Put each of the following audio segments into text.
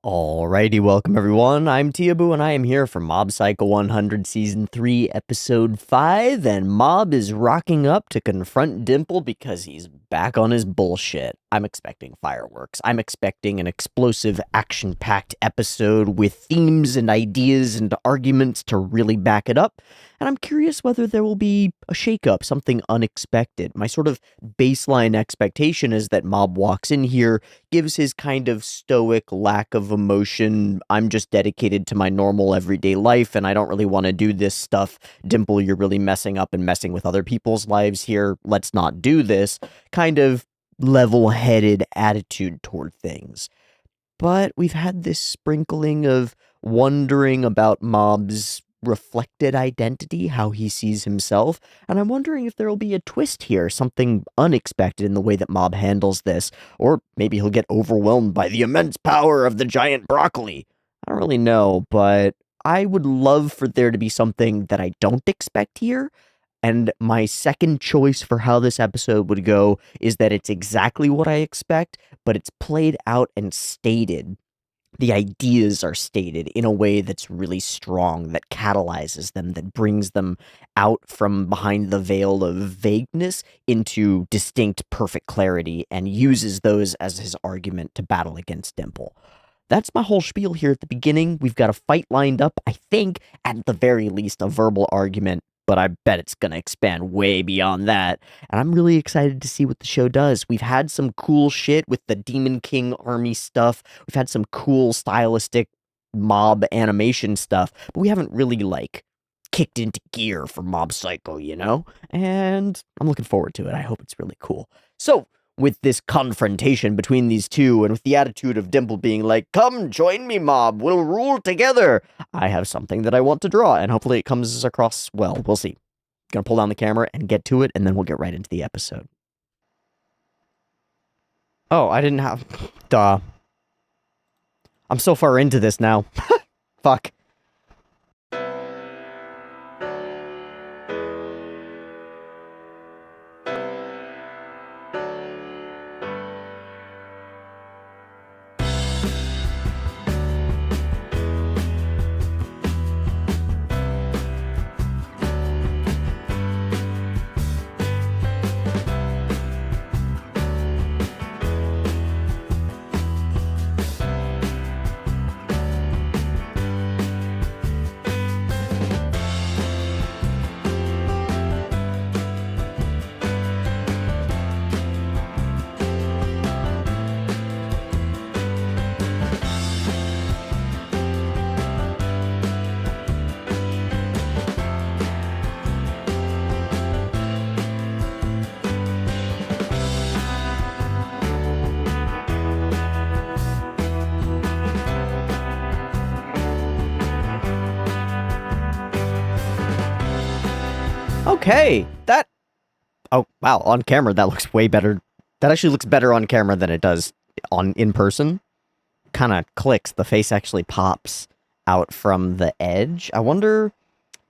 Alrighty, welcome everyone. I'm Teeaboo and I am here for Mob Psycho 100 Season 3, Episode 5, and Mob is rocking up to confront Dimple because he's back on his bullshit. I'm expecting fireworks. I'm expecting an explosive, action-packed episode with themes and ideas and arguments to really back it up, and I'm curious whether there will be a shakeup, something unexpected. My sort of baseline expectation is that Mob walks in here, gives his kind of stoic lack of emotion. I'm just dedicated to my normal everyday life and I don't really want to do this stuff. Dimple, you're really messing up and messing with other people's lives here. Let's not do this. Kind of level-headed attitude toward things. But we've had this sprinkling of wondering about Mob's reflected identity, how he sees himself, and I'm wondering if there'll be a twist here, something unexpected in the way that Mob handles this, or maybe he'll get overwhelmed by the immense power of the giant broccoli. I don't really know, but I would love for there to be something that I don't expect here, and my second choice for how this episode would go is that it's exactly what I expect, but it's played out and stated. The ideas are stated in a way that's really strong, that catalyzes them, that brings them out from behind the veil of vagueness into distinct, perfect clarity, and uses those as his argument to battle against Dimple. That's my whole spiel here at the beginning. We've got a fight lined up, I think, at the very least, a verbal argument, but I bet it's going to expand way beyond that. And I'm really excited to see what the show does. We've had some cool shit with the Demon King army stuff. We've had some cool stylistic mob animation stuff, but we haven't really, kicked into gear for Mob Psycho, you know? And I'm looking forward to it. I hope it's really cool. So, with this confrontation between these two, and with the attitude of Dimple being like, come join me, Mob, we'll rule together, I have something that I want to draw, and hopefully it comes across well. We'll see. Gonna pull down the camera and get to it, and then we'll get right into the episode. Oh, I didn't have... Duh. I'm so far into this now. Fuck. Okay, that... Oh, wow, on camera that looks way better. That actually looks better on camera than it does in person. Kind of clicks. The face actually pops out from the edge. I wonder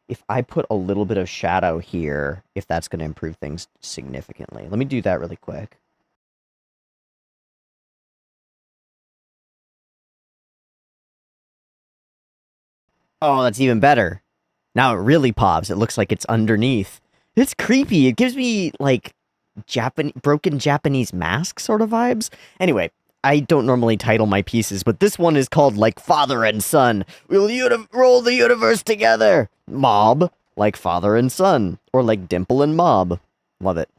if I put a little bit of shadow here, if that's going to improve things significantly. Let me do that really quick. Oh, that's even better. Now it really pops. It looks like it's underneath. It's creepy. It gives me, like, broken Japanese mask sort of vibes. Anyway, I don't normally title my pieces, but this one is called, like, Father and Son. We'll roll the universe together. Mob, like Father and Son. Or like Dimple and Mob. Love it.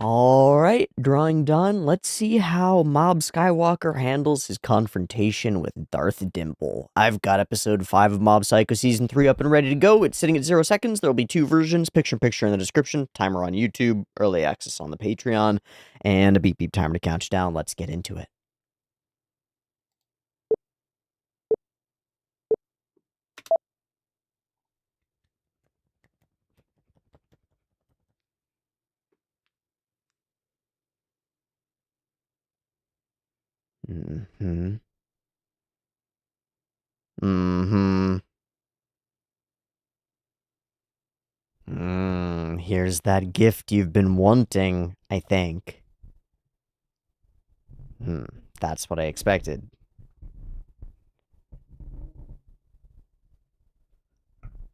Alright, drawing done. Let's see how Mob Skywalker handles his confrontation with Darth Dimple. I've got episode 5 of Mob Psycho Season 3 up and ready to go. It's sitting at 0 seconds. There'll be 2 versions, picture-in-picture in the description, timer on YouTube, early access on the Patreon, and a beep-beep timer to count you down. Let's get into it. Mm-hmm. Mm-hmm. Here's that gift you've been wanting, I think. That's what I expected.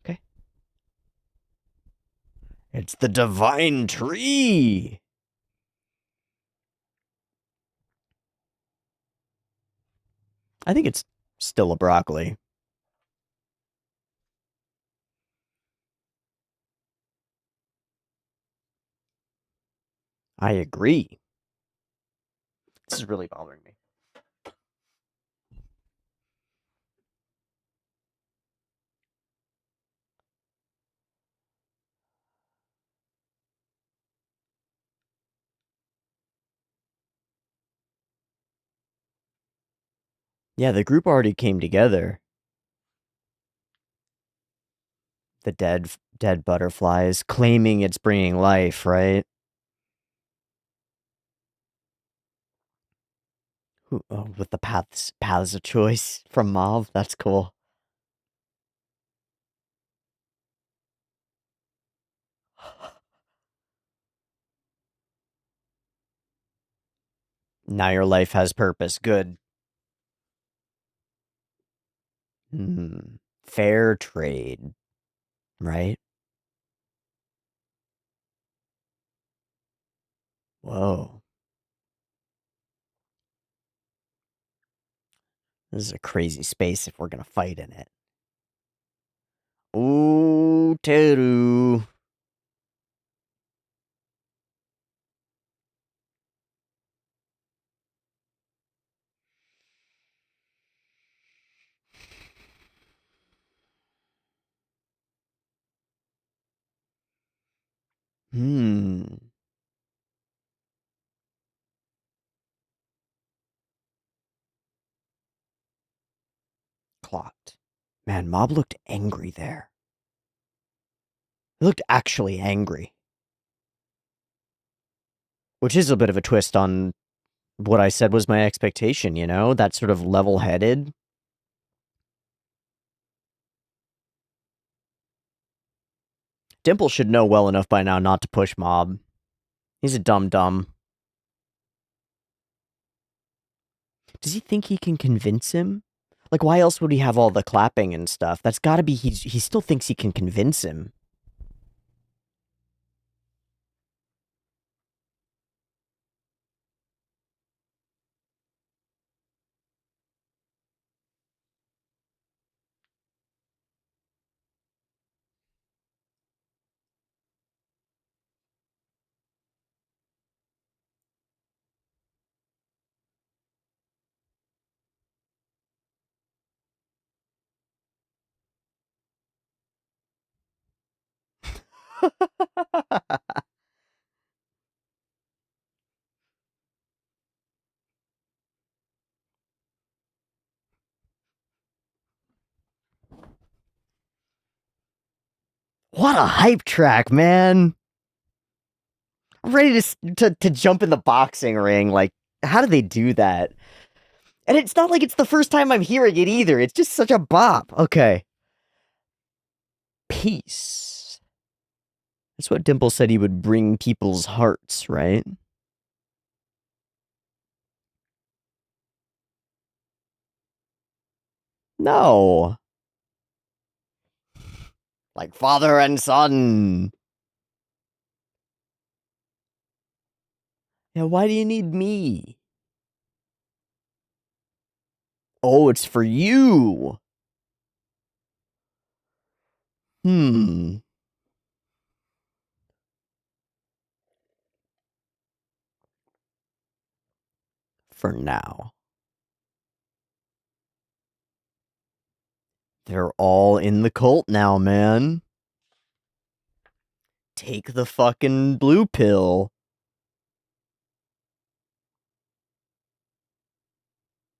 Okay. It's the divine tree! I think it's still a broccoli. I agree. This is really bothering me. Yeah, the group already came together. The dead butterflies claiming it's bringing life, right? Oh, with the paths of choice from Mauve. That's cool. Now your life has purpose. Good. Fair trade, right? Whoa. This is a crazy space if we're gonna fight in it. Ooh, Teru. Clocked. Man, Mob looked angry there. He looked actually angry. Which is a bit of a twist on what I said was my expectation, you know? That sort of level-headed. Dimple should know well enough by now not to push Mob. He's a dum-dum. Does he think he can convince him? Like, why else would he have all the clapping and stuff? That's gotta be, he still thinks he can convince him. What a hype track, man! I'm ready to jump in the boxing ring. Like, how do they do that? And it's not like it's the first time I'm hearing it either. It's just such a bop. Okay. Peace. That's what Dimple said he would bring people's hearts, right? No. Like father and son. Yeah, why do you need me? Oh, it's for you. For now. They're all in the cult now, man. Take the fucking blue pill.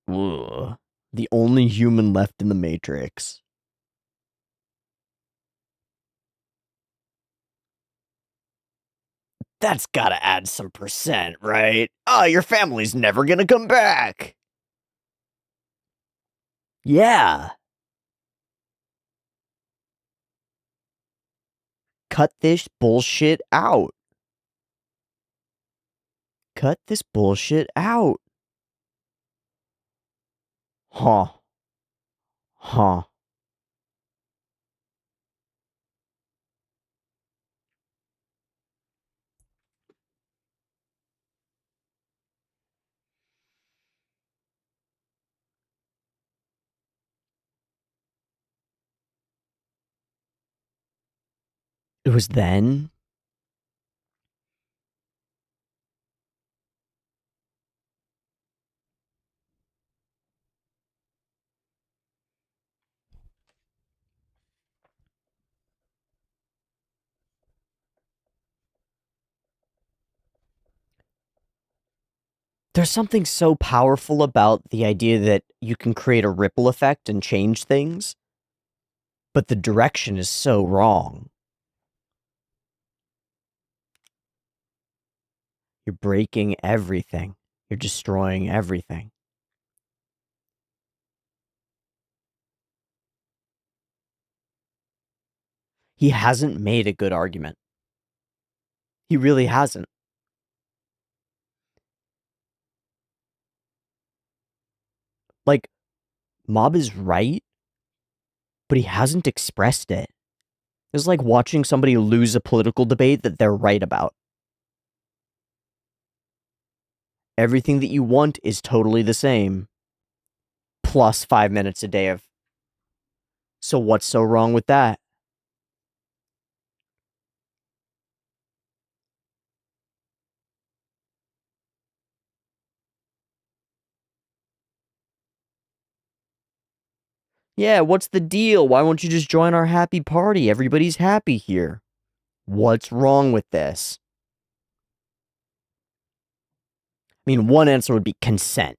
Ugh. The only human left in the Matrix. That's gotta add some percent, right? Oh, your family's never gonna come back. Yeah. Cut this bullshit out. Cut this bullshit out. Huh. Huh. It was then? There's something so powerful about the idea that you can create a ripple effect and change things, but the direction is so wrong. You're breaking everything. You're destroying everything. He hasn't made a good argument. He really hasn't. Like, Mob is right, but he hasn't expressed it. It's like watching somebody lose a political debate that they're right about. Everything that you want is totally the same, plus 5 minutes a day of. So what's so wrong with that? Yeah, what's the deal? Why won't you just join our happy party? Everybody's happy here. What's wrong with this? I mean, one answer would be consent.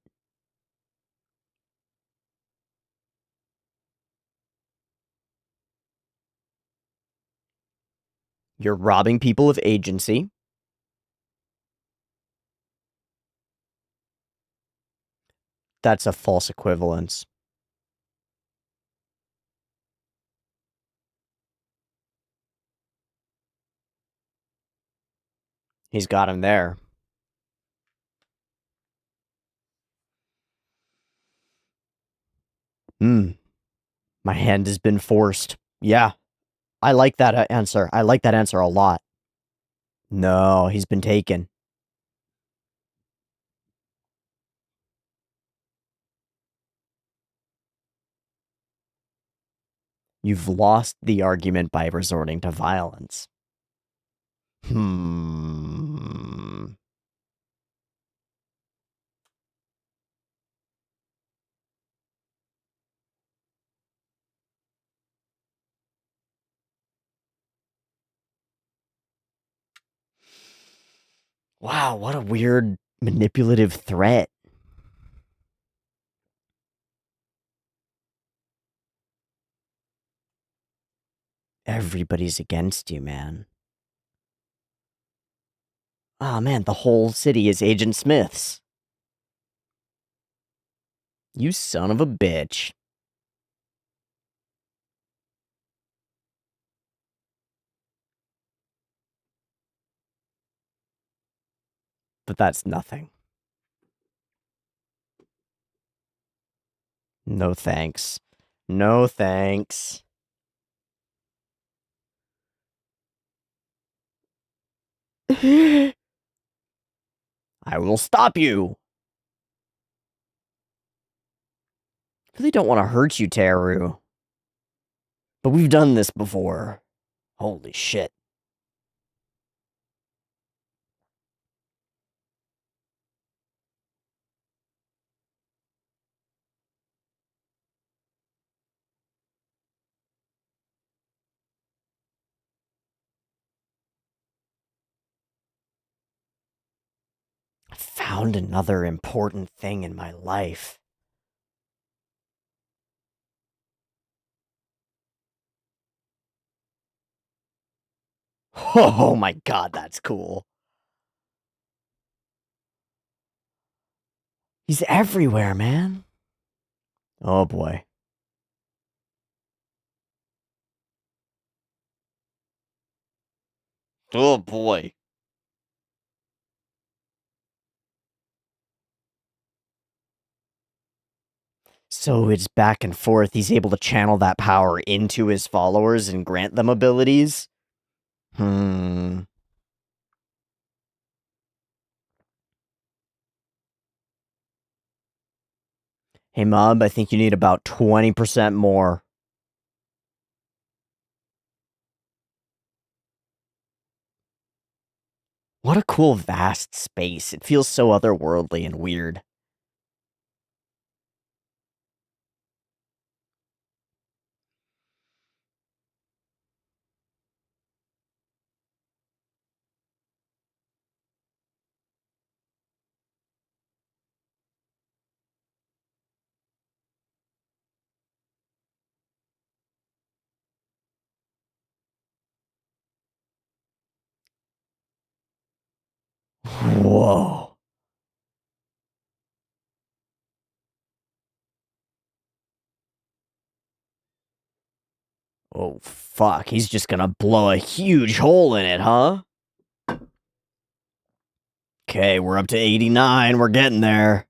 You're robbing people of agency. That's a false equivalence. He's got him there. My hand has been forced. Yeah, I like that answer. I like that answer a lot. No, he's been taken. You've lost the argument by resorting to violence. Hmm. Wow, what a weird manipulative threat. Everybody's against you, man. Oh man, the whole city is Agent Smith's. You son of a bitch. But that's nothing. No thanks. No thanks. I will stop you. I really don't want to hurt you, Teeaboo. But we've done this before. Holy shit. I found another important thing in my life. Oh my god, that's cool. He's everywhere, man. Oh boy. Oh boy. So it's back and forth. He's able to channel that power into his followers and grant them abilities? Hmm. Hey, Mob, I think you need about 20% more. What a cool, vast space. It feels so otherworldly and weird. Whoa. Oh, fuck. He's just gonna blow a huge hole in it, huh? Okay, we're up to 89. We're getting there.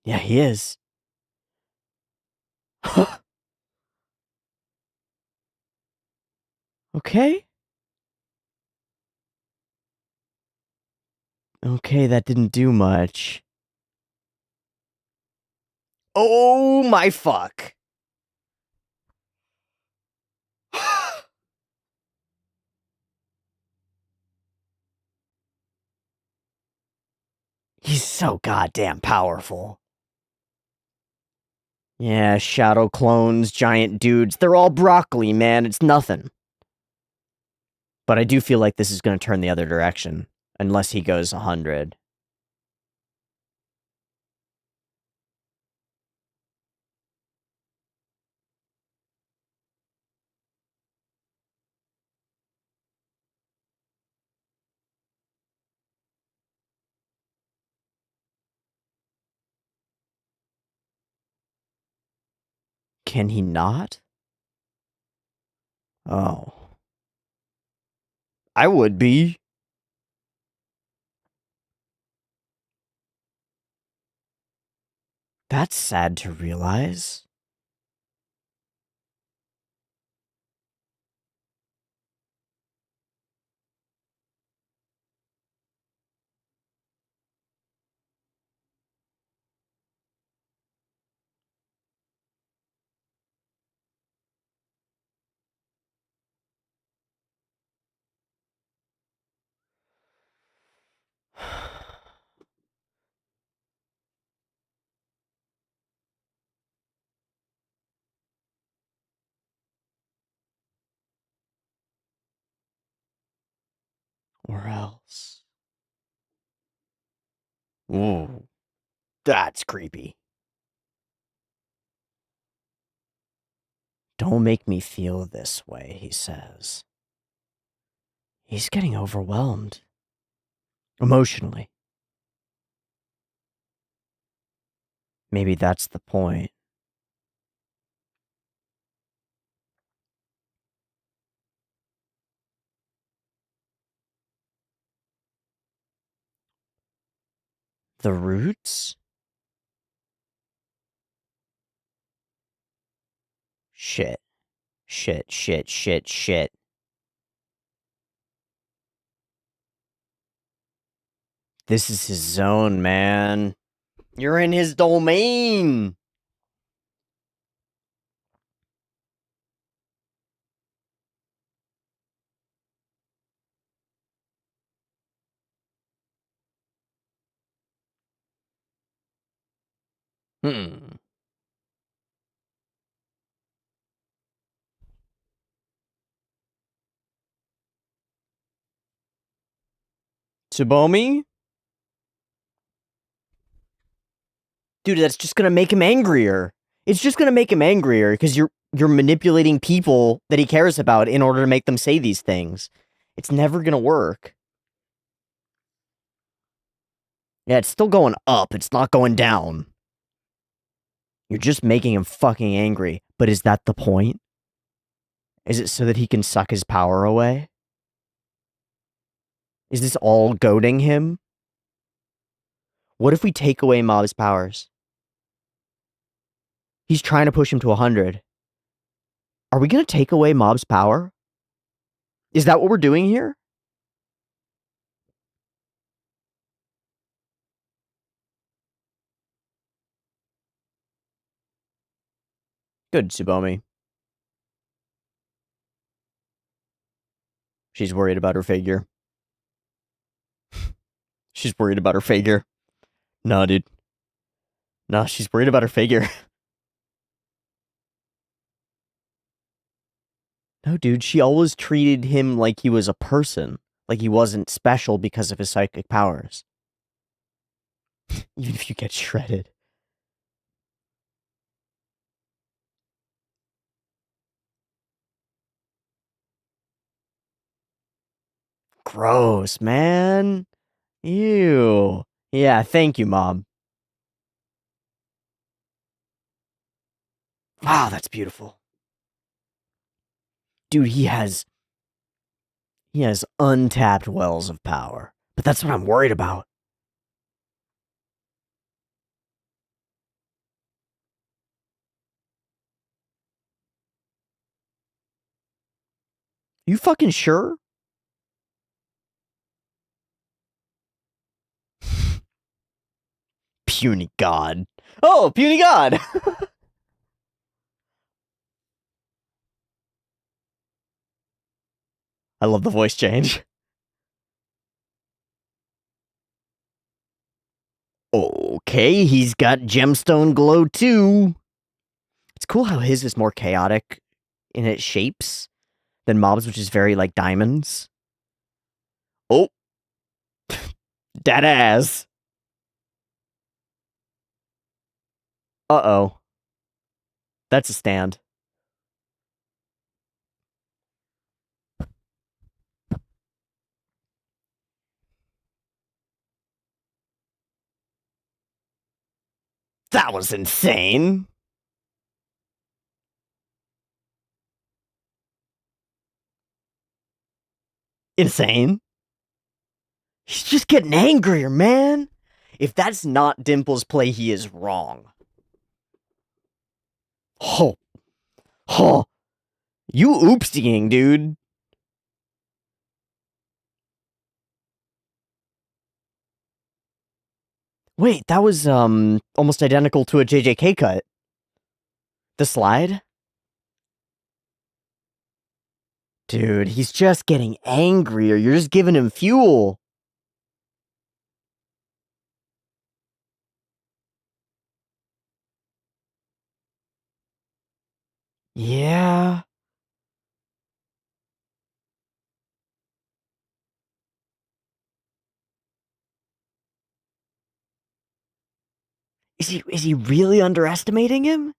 Yeah, he is. Okay. Okay, that didn't do much. Oh my fuck. He's so goddamn powerful. Yeah, shadow clones, giant dudes, they're all broccoli, man. It's nothing. But I do feel like this is going to turn the other direction. Unless he goes 100. Can he not? Oh. I would be. That's sad to realize. Or else. Ooh. That's creepy. Don't make me feel this way, he says. He's getting overwhelmed. Emotionally. Maybe that's the point. The roots? Shit. Shit, shit, shit, shit. This is his zone, man. You're in his domain. Hmm. Tsubomi? Dude, that's just gonna make him angrier. It's just gonna make him angrier because you're manipulating people that he cares about in order to make them say these things. It's never gonna work. Yeah, it's still going up. It's not going down. You're just making him fucking angry. But is that the point? Is it so that he can suck his power away? Is this all goading him? What if we take away Mob's powers? He's trying to push him to 100. Are we going to take away Mob's power? Is that what we're doing here? Good, Tsubomi. She's worried about her figure. She's worried about her figure. No, dude. No, she's worried about her figure. No, dude, she always treated him like he was a person. Like he wasn't special because of his psychic powers. Even if you get shredded. Gross, man. Ew. Yeah, thank you, Mom. Wow, that's beautiful. Dude, he has untapped wells of power. But that's what I'm worried about. You fucking sure? Puny God. Oh, puny God. I love the voice change. Okay, he's got gemstone glow too. It's cool how his is more chaotic in its shapes than Mob's, which is very like diamonds. Oh, dead ass. Uh-oh. That's a stand. That was insane. Insane. He's just getting angrier, man. If that's not Dimple's play, he is wrong. Oh, oh. You oopsieing, dude. Wait, that was almost identical to a JJK cut. The slide? Dude, he's just getting angrier. You're just giving him fuel. Yeah. Is he really underestimating him?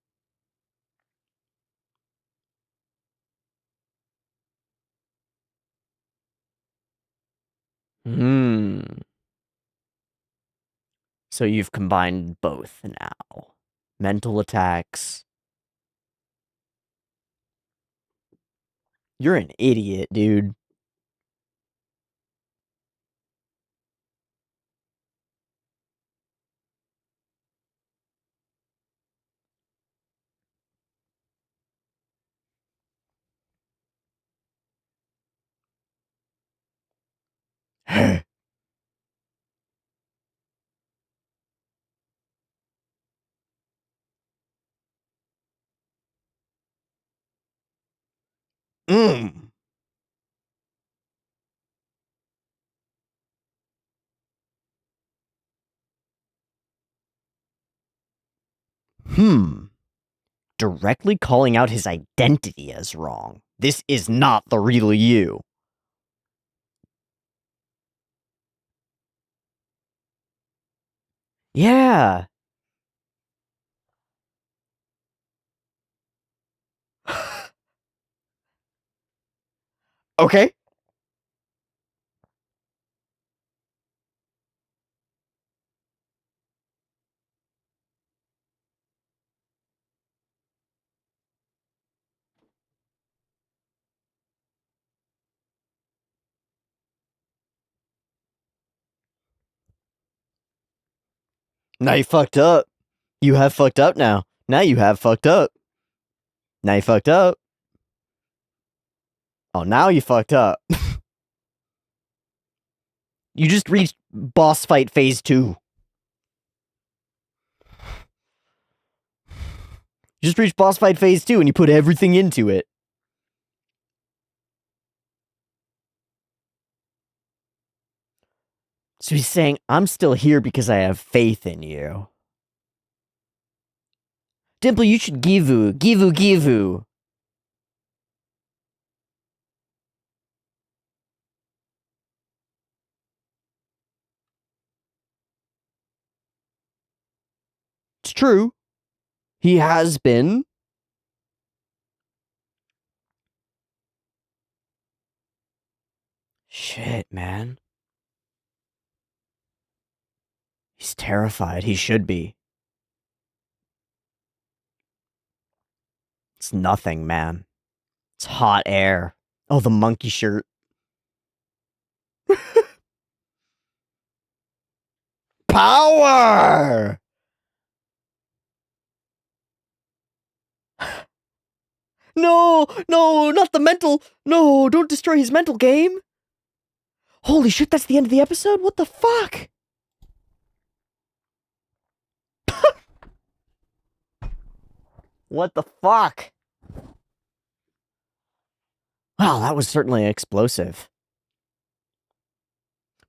Hmm. So you've combined both now. Mental attacks. You're an idiot, dude. Mm. Hmm. Directly calling out his identity as wrong. This is not the real you. Yeah. Okay. Now you fucked up. You have fucked up now. Now you have fucked up. Now you fucked up. Oh, now you fucked up. You just reached boss fight phase 2. You just reached boss fight phase 2 and you put everything into it. So he's saying, I'm still here because I have faith in you. Dimple, you should givu. Givu, givu. It's true. He has been. Shit, man. He's terrified. He should be. It's nothing, man. It's hot air. Oh, the monkey shirt. Power! No, no, not the mental. No, don't destroy his mental game. Holy shit, that's the end of the episode? What the fuck? What the fuck? Wow, that was certainly explosive.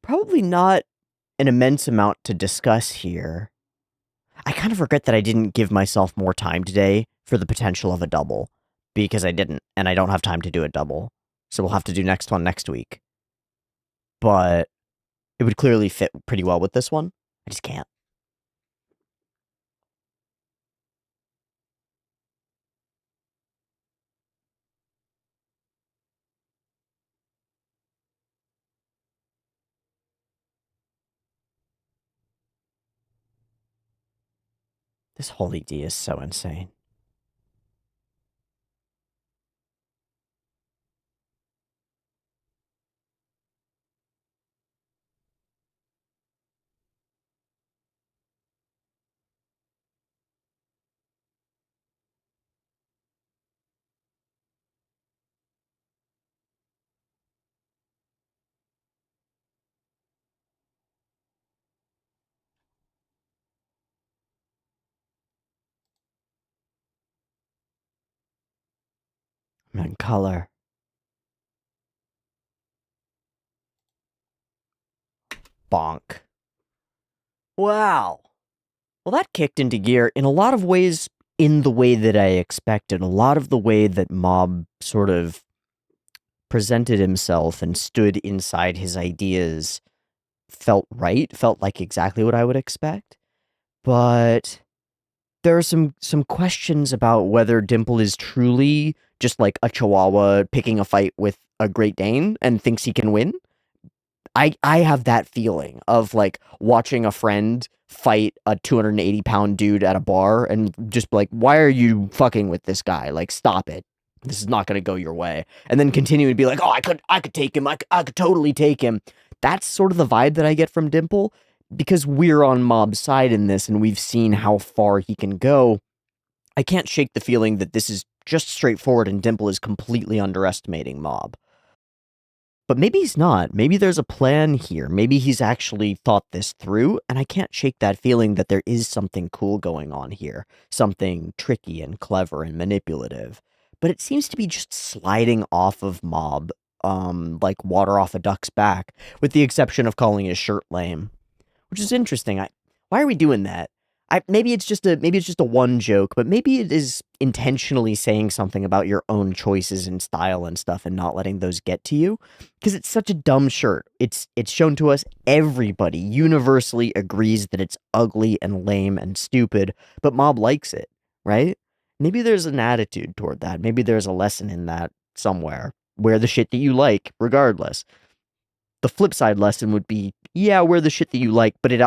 Probably not an immense amount to discuss here. I kind of regret that I didn't give myself more time today for the potential of a double, because I didn't, and I don't have time to do a double. So we'll have to do next one next week. But it would clearly fit pretty well with this one. I just can't. This whole idea is so insane. I'm in color. Bonk. Wow. Well, that kicked into gear in a lot of ways, in the way that I expected. A lot of the way that Mob sort of presented himself and stood inside his ideas felt right, felt like exactly what I would expect. But there are some questions about whether Dimple is truly just like a Chihuahua picking a fight with a Great Dane and thinks he can win. I have that feeling of like watching a friend fight a 280-pound dude at a bar and just be like, why are you fucking with this guy? Like, stop it. This is not going to go your way. And then continue to be like, oh, I could take him. I could totally take him. That's sort of the vibe that I get from Dimple, because we're on Mob's side in this and we've seen how far he can go. I can't shake the feeling that this is just straightforward and Dimple is completely underestimating Mob. But maybe he's not. Maybe there's a plan here. Maybe he's actually thought this through, and I can't shake that feeling that there is something cool going on here. Something tricky and clever and manipulative. But it seems to be just sliding off of Mob, like water off a duck's back, with the exception of calling his shirt lame. Which is interesting. Why are we doing that? Maybe it's just a one joke, but maybe it is intentionally saying something about your own choices and style and stuff and not letting those get to you, because it's such a dumb shirt. It's shown to us, everybody universally agrees that it's ugly and lame and stupid, but Mob likes it, right? Maybe there's an attitude toward that. Maybe there's a lesson in that somewhere. Wear the shit that you like regardless. The flip side lesson would be, yeah, wear the shit that you like, but it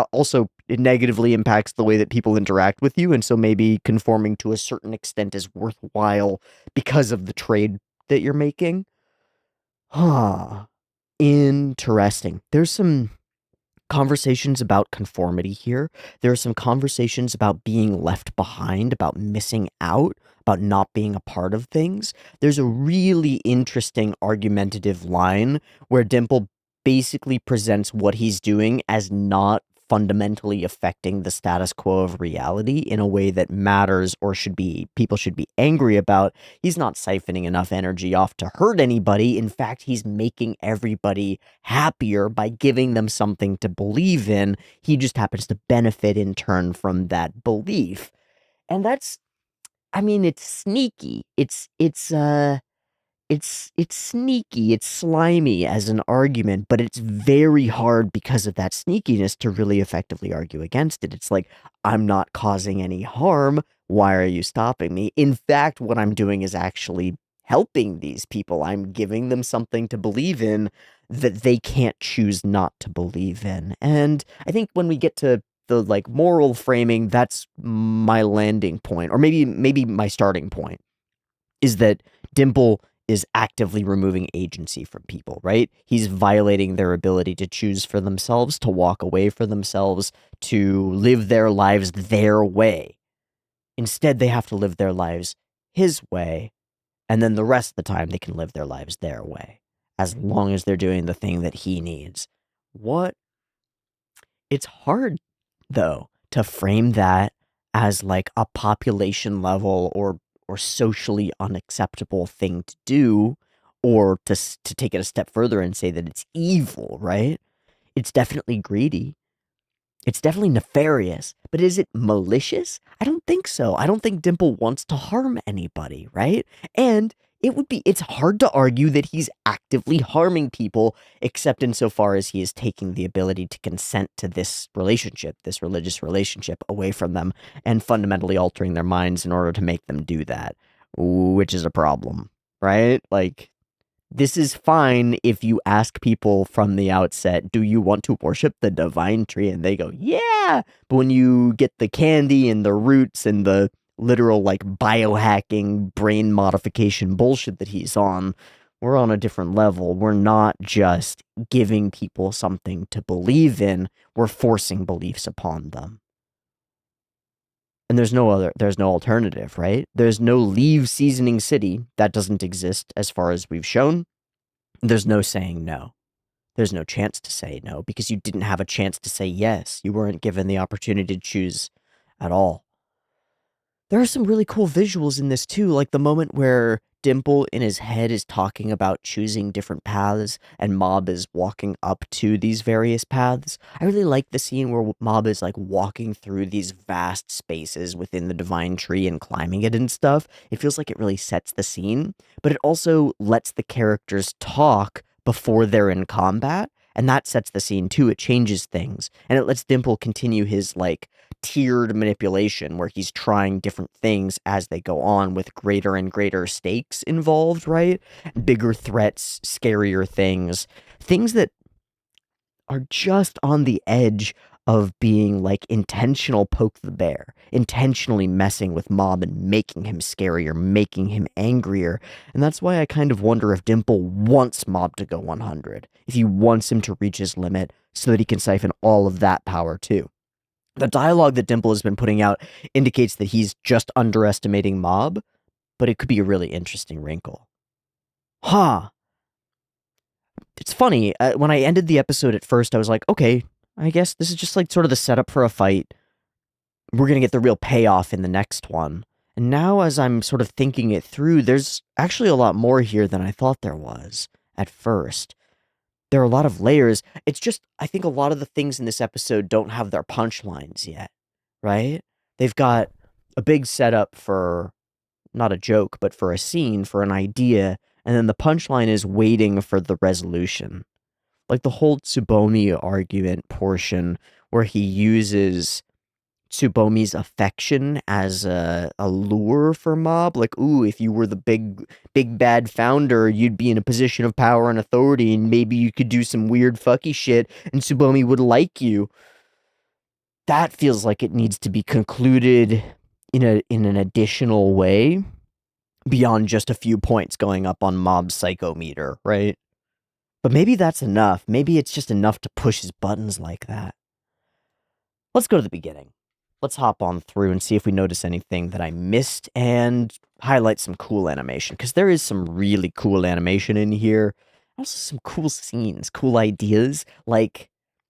negatively impacts the way that people interact with you, and so maybe conforming to a certain extent is worthwhile because of the trade that you're making. Huh. Interesting. There's some conversations about conformity here. There are some conversations about being left behind, about missing out, about not being a part of things. There's a really interesting argumentative line where Dimple basically presents what he's doing as not fundamentally affecting the status quo of reality in a way that matters or people should be angry about. He's not siphoning enough energy off to hurt anybody. In fact, he's making everybody happier by giving them something to believe in. He just happens to benefit in turn from that belief. And that's, I mean, it's sneaky. It's sneaky, it's slimy as an argument, but it's very hard because of that sneakiness to really effectively argue against it. It's like, I'm not causing any harm. Why are you stopping me? In fact, what I'm doing is actually helping these people. I'm giving them something to believe in that they can't choose not to believe in. And I think when we get to the like moral framing, that's my landing point, or maybe my starting point is that Dimple is actively removing agency from people, right? He's violating their ability to choose for themselves, to walk away for themselves, to live their lives their way. Instead, they have to live their lives his way, and then the rest of the time they can live their lives their way, as long as they're doing the thing that he needs. What? It's hard, though, to frame that as like a population level or socially unacceptable thing to do, or to take it a step further and say that it's evil, right? It's definitely greedy. It's definitely nefarious, but is it malicious? I don't think so. I don't think Dimple wants to harm anybody, right? And it's hard to argue that he's actively harming people, except insofar as he is taking the ability to consent to this relationship, this religious relationship, away from them and fundamentally altering their minds in order to make them do that, which is a problem, right? Like, this is fine if you ask people from the outset, do you want to worship the divine tree? And they go, yeah. But when you get the candy and the roots and the literal like biohacking brain modification bullshit that he's on, we're on a different level. We're not just giving people something to believe in, we're forcing beliefs upon them. And there's no alternative, right? There's no leave seasoning city. That doesn't exist as far as we've shown. There's no saying no. There's no chance to say no because you didn't have a chance to say yes. You weren't given the opportunity to choose at all. There are some really cool visuals in this too, like the moment where Dimple in his head is talking about choosing different paths and Mob is walking up to these various paths. I really like the scene where Mob is like walking through these vast spaces within the divine tree and climbing it and stuff. It feels like it really sets the scene, but it also lets the characters talk before they're in combat, and that sets the scene too. It changes things, and it lets Dimple continue his like tiered manipulation where he's trying different things as they go on with greater and greater stakes involved, right? Bigger threats, scarier things that are just on the edge of being like intentional poke the bear, intentionally messing with Mob and making him scarier, making him angrier. And that's why I kind of wonder if Dimple wants Mob to go 100, if he wants him to reach his limit so that he can siphon all of that power too. The dialogue that Dimple has been putting out indicates that he's just underestimating Mob, but it could be a really interesting wrinkle. Huh. It's funny, when I ended the episode at first, I was like, okay, I guess this is just like sort of the setup for a fight. We're gonna get the real payoff in the next one. And now as I'm sort of thinking it through, there's actually a lot more here than I thought there was at first. There are a lot of layers. It's just, I think a lot of the things in this episode don't have their punchlines yet, right? They've got a big setup for, not a joke, but for a scene, for an idea, and then the punchline is waiting for the resolution. Like the whole Tsubomi argument portion where he uses Tsubomi's affection as a lure for Mob. Like, ooh, if you were the big bad founder, you'd be in a position of power and authority, and maybe you could do some weird fucky shit, and Tsubomi would like you. That feels like it needs to be concluded in an additional way beyond just a few points going up on Mob's psychometer, right? But maybe that's enough. Maybe it's just enough to push his buttons like that. Let's go to the beginning. Let's hop on through and see if we notice anything that I missed and highlight some cool animation, because there is some really cool animation in here. Also some cool scenes, cool ideas, like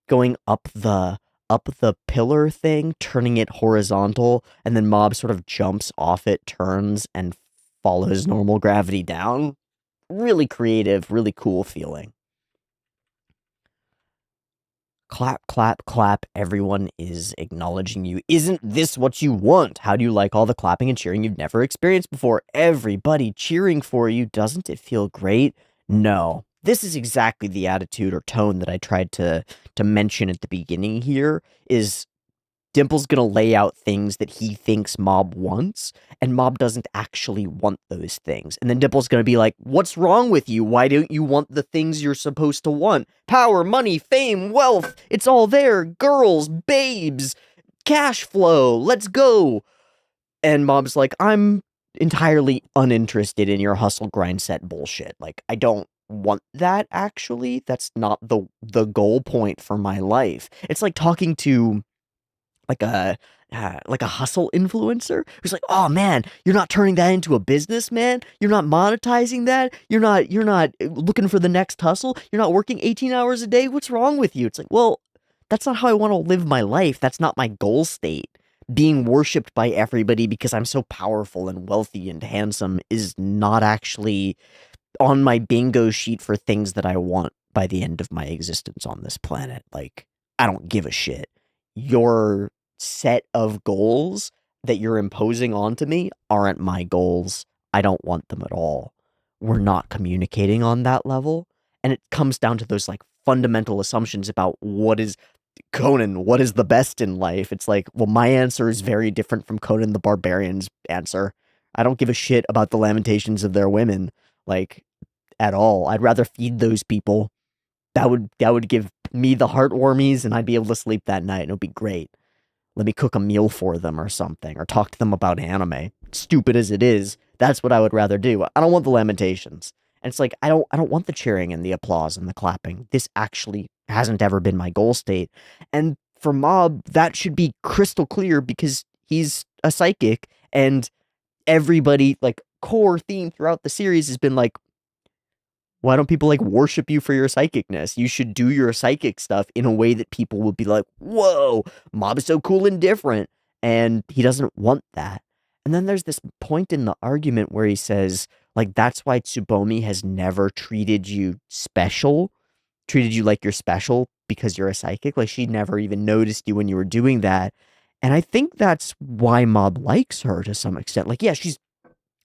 going up the pillar thing, turning it horizontal, and then Mob sort of jumps off it, turns, and follows normal gravity down. Really creative, really cool feeling. Clap, clap, clap. Everyone is acknowledging you. Isn't this what you want? How do you like all the clapping and cheering you've never experienced before? Everybody cheering for you. Doesn't it feel great? No. This is exactly the attitude or tone that I tried to mention at the beginning here, is Dimple's gonna lay out things that he thinks Mob wants, and Mob doesn't actually want those things. And then Dimple's gonna be like, what's wrong with you? Why don't you want the things you're supposed to want? Power, money, fame, wealth, it's all there. Girls, babes, cash flow, let's go. And Mob's like, I'm entirely uninterested in your hustle grind set bullshit. Like, I don't want that, actually. That's not the goal point for my life. It's like talking to like a hustle influencer who's like, oh man, you're not turning that into a business, man. You're not monetizing that. You're not looking for the next hustle. You're not working 18 hours a day. What's wrong with you? It's like, well, that's not how I want to live my life. That's not my goal state. Being worshipped by everybody because I'm so powerful and wealthy and handsome is not actually on my bingo sheet for things that I want by the end of my existence on this planet. Like, I don't give a shit. Your set of goals that you're imposing onto me aren't my goals. I don't want them at all. We're not communicating on that level. And it comes down to those like fundamental assumptions about what is Conan, what is the best in life? It's like, well, my answer is very different from Conan the Barbarian's answer. I don't give a shit about the lamentations of their women, like, at all. I'd rather feed those people. That would give me the heartwarmies, and I'd be able to sleep that night, and it would be great. Let me cook a meal for them or something, or talk to them about anime. Stupid as it is, that's what I would rather do. I don't want the lamentations. And it's like, I don't want the cheering and the applause and the clapping. This actually hasn't ever been my goal state. And for Mob, that should be crystal clear because he's a psychic, and everybody, like, core theme throughout the series has been like, why don't people like worship you for your psychicness? You should do your psychic stuff in a way that people will be like, whoa, Mob is so cool and different. And he doesn't want that. And then there's this point in the argument where he says, like, that's why Tsubomi has never treated you special, treated you like you're special because you're a psychic. Like, she never even noticed you when you were doing that. And I think that's why Mob likes her to some extent. Like, yeah, she's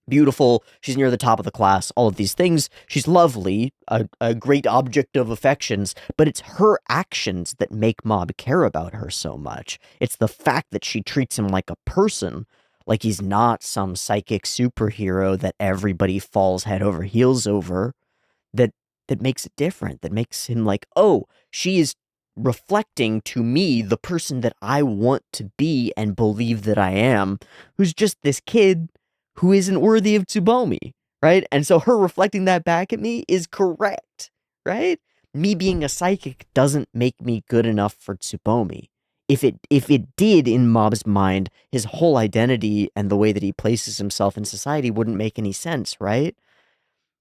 beautiful, she's near the top of the class, all of these things. She's lovely, a great object of affections, but it's her actions that make Mob care about her so much. It's the fact that she treats him like a person, like he's not some psychic superhero that everybody falls head over heels over, that makes it different, that makes him like, oh, she is reflecting to me the person that I want to be and believe that I am, who's just this kid who isn't worthy of Tsubomi, right? And so her reflecting that back at me is correct, right? Me being a psychic doesn't make me good enough for Tsubomi. If it did, in Mob's mind, his whole identity and the way that he places himself in society wouldn't make any sense, right?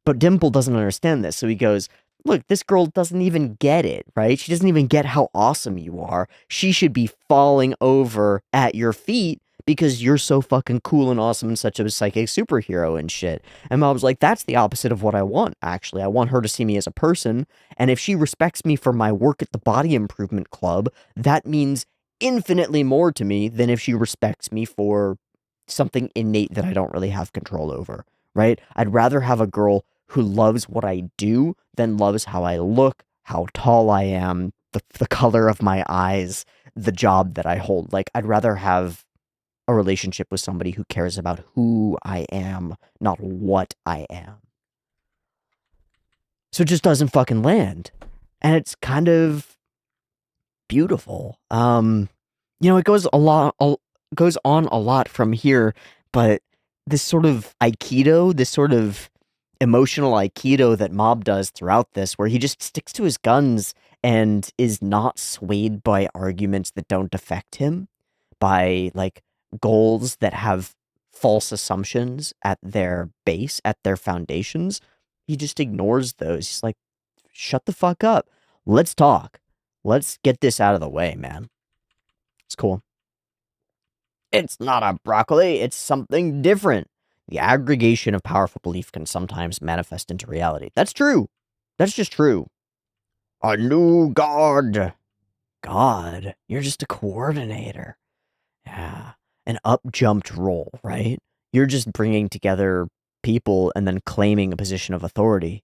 But Dimple doesn't understand this, so he goes, look, this girl doesn't even get it, right? She doesn't even get how awesome you are. She should be falling over at your feet because you're so fucking cool and awesome and such a psychic superhero and shit. And Mom's like, that's the opposite of what I want, actually. I want her to see me as a person, and if she respects me for my work at the Body Improvement Club, that means infinitely more to me than if she respects me for something innate that I don't really have control over, right? I'd rather have a girl who loves what I do than loves how I look, how tall I am, the color of my eyes, the job that I hold. Like, I'd rather have a relationship with somebody who cares about who I am, not what I am. So it just doesn't fucking land. And it's kind of beautiful. It goes on a lot from here, but this sort of Aikido, this sort of emotional aikido that Mob does throughout this, where he just sticks to his guns and is not swayed by arguments that don't affect him, by like goals that have false assumptions at their base, at their foundations. He just ignores those. He's like, shut the fuck up. Let's talk. Let's get this out of the way, man. It's cool. It's not a broccoli, it's something different. The aggregation of powerful belief can sometimes manifest into reality. That's true. That's just true. A new god. God, you're just a coordinator. Yeah. An up-jumped role, right? You're just bringing together people and then claiming a position of authority.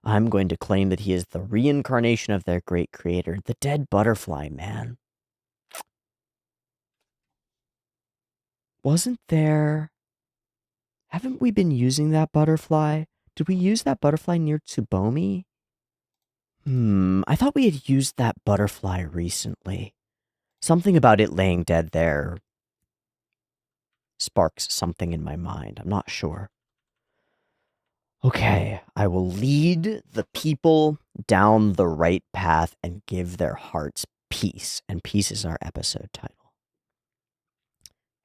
I'm going to claim that he is the reincarnation of their great creator, the dead butterfly, man. Wasn't there... Haven't we been using that butterfly? Did we use that butterfly near Tsubomi? I thought we had used that butterfly recently. Something about it laying dead there sparks something in my mind. I'm not sure. Okay, I will lead the people down the right path and give their hearts peace. And peace is our episode title.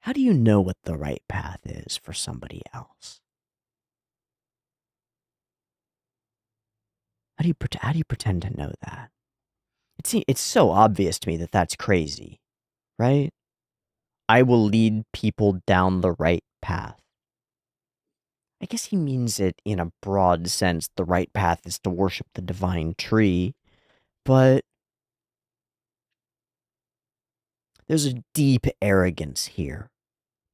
How do you know what the right path is for somebody else? How do you pretend to know that? It's so obvious to me that that's crazy, right? I will lead people down the right path. I guess he means it in a broad sense. The right path is to worship the divine tree, but there's a deep arrogance here,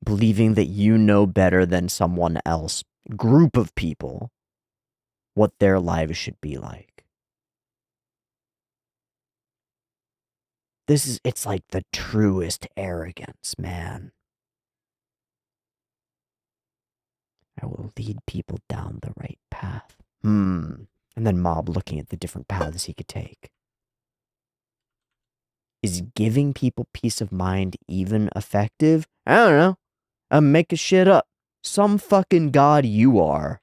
believing that you know better than someone else, group of people, what their lives should be like. It's like the truest arrogance, man. I will lead people down the right path. And then Mob looking at the different paths he could take. Is giving people peace of mind even effective? I don't know. I'm making shit up. Some fucking god you are.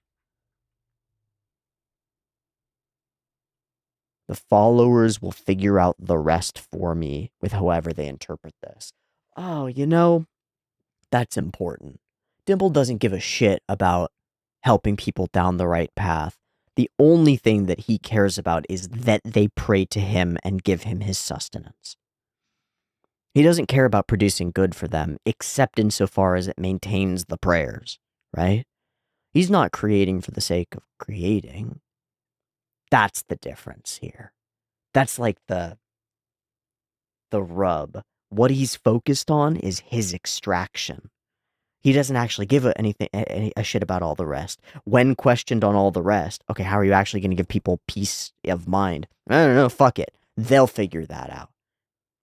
The followers will figure out the rest for me with however they interpret this. Oh, you know, that's important. Dimple doesn't give a shit about helping people down the right path. The only thing that he cares about is that they pray to him and give him his sustenance. He doesn't care about producing good for them, except insofar as it maintains the prayers, right? He's not creating for the sake of creating. That's the difference here. That's like the rub. What he's focused on is his extraction. He doesn't actually give a shit about all the rest. When questioned on all the rest, okay, how are you actually going to give people peace of mind? I don't know, fuck it. They'll figure that out.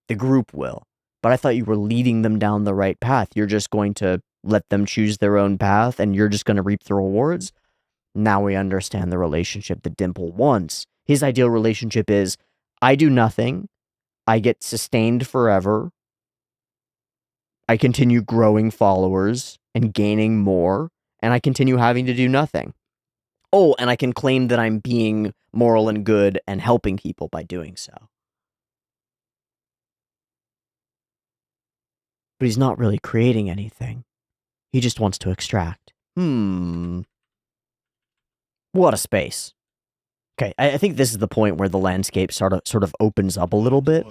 The group will. But I thought you were leading them down the right path. You're just going to let them choose their own path and you're just going to reap the rewards? Now we understand the relationship that Dimple wants. His ideal relationship is, I do nothing, I get sustained forever, I continue growing followers and gaining more, and I continue having to do nothing. Oh, and I can claim that I'm being moral and good and helping people by doing so. But he's not really creating anything. He just wants to extract. What a space. Okay, I think this is the point where the landscape sort of opens up a little bit.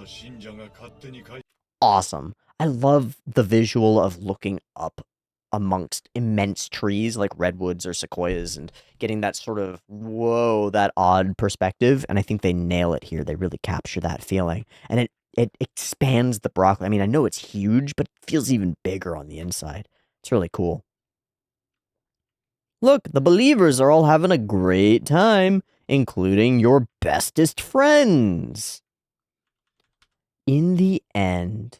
Awesome. I love the visual of looking up amongst immense trees like redwoods or sequoias and getting that sort of, whoa, that odd perspective. And I think they nail it here. They really capture that feeling. And it expands the broccoli. I mean, I know it's huge, but it feels even bigger on the inside. It's really cool. Look, the believers are all having a great time, including your bestest friends. In the end,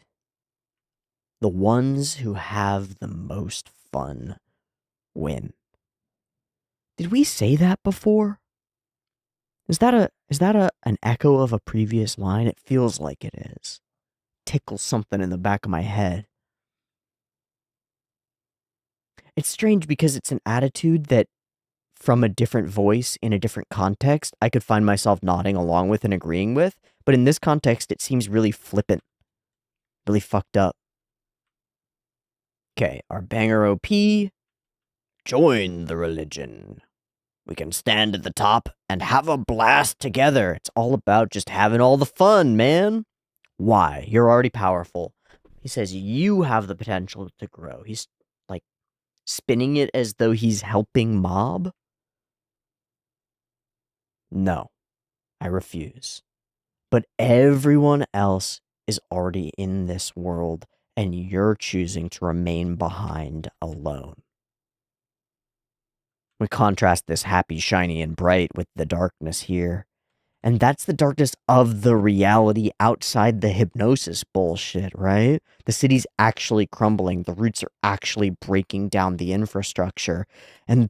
the ones who have the most fun win. Did we say that before? Is that an echo of a previous line? It feels like it is. Tickles something in the back of my head. It's strange because it's an attitude that, from a different voice in a different context, I could find myself nodding along with and agreeing with, but in this context, it seems really flippant, really fucked up. Okay, our banger OP, join the religion. We can stand at the top and have a blast together. It's all about just having all the fun, man. Why? You're already powerful. He says you have the potential to grow. He's like spinning it as though he's helping Mob. No, I refuse. But everyone else is already in this world, and you're choosing to remain behind alone. We contrast this happy, shiny, and bright with the darkness here. And that's the darkness of the reality outside the hypnosis bullshit, right? The city's actually crumbling. The roots are actually breaking down the infrastructure. And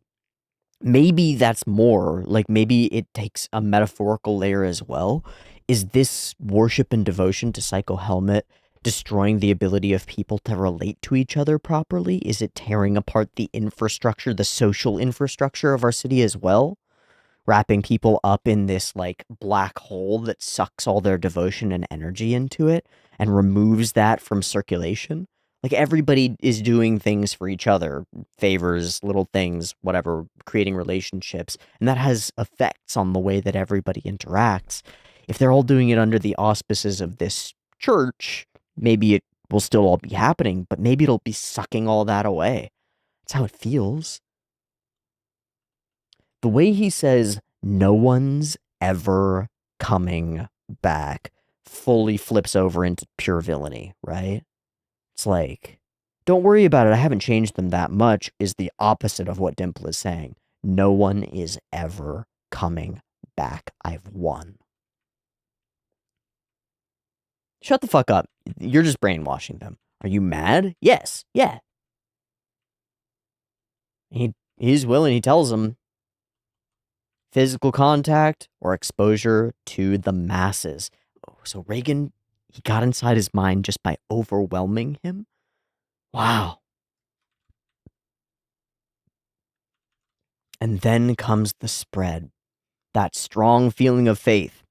maybe that's more, like maybe it takes a metaphorical layer as well. Is this worship and devotion to Psycho Helmet destroying the ability of people to relate to each other properly? Is it tearing apart the infrastructure, the social infrastructure of our city as well? Wrapping people up in this like black hole that sucks all their devotion and energy into it and removes that from circulation. Like everybody is doing things for each other, favors, little things, whatever, creating relationships, and that has effects on the way that everybody interacts. If they're all doing it under the auspices of this church, maybe it will still all be happening, but maybe it'll be sucking all that away. That's how it feels. The way he says, no one's ever coming back, fully flips over into pure villainy, right? It's like, don't worry about it, I haven't changed them that much, is the opposite of what Dimple is saying. No one is ever coming back. I've won. Shut the fuck up. You're just brainwashing them. Are you mad? Yes. Yeah. He's willing. He tells them, physical contact or exposure to the masses. Oh, so Reagan, he got inside his mind just by overwhelming him? Wow. And then comes the spread. That strong feeling of faith,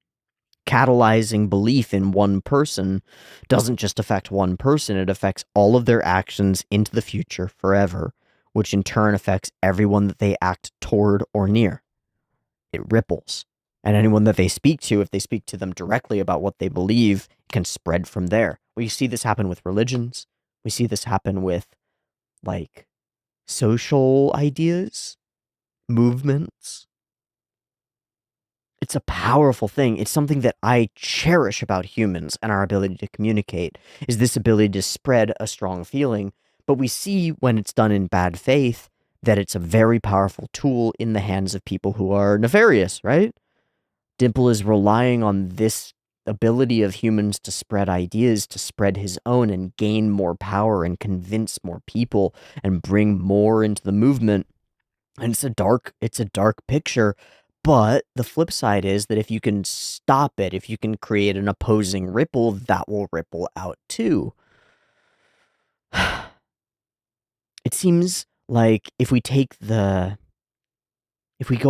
catalyzing belief in one person, doesn't just affect one person, it affects all of their actions into the future forever, which in turn affects everyone that they act toward or near. It ripples. And anyone that they speak to, if they speak to them directly about what they believe, can spread from there. We see this happen with religions. We see this happen with, like, social ideas, movements. It's a powerful thing. It's something that I cherish about humans and our ability to communicate, is this ability to spread a strong feeling. But we see when it's done in bad faith that it's a very powerful tool in the hands of people who are nefarious, right? Dimple is relying on this ability of humans to spread ideas, to spread his own and gain more power and convince more people and bring more into the movement. And it's a dark picture, but the flip side is that if you can stop it, if you can create an opposing ripple, that will ripple out too. It seems like if we go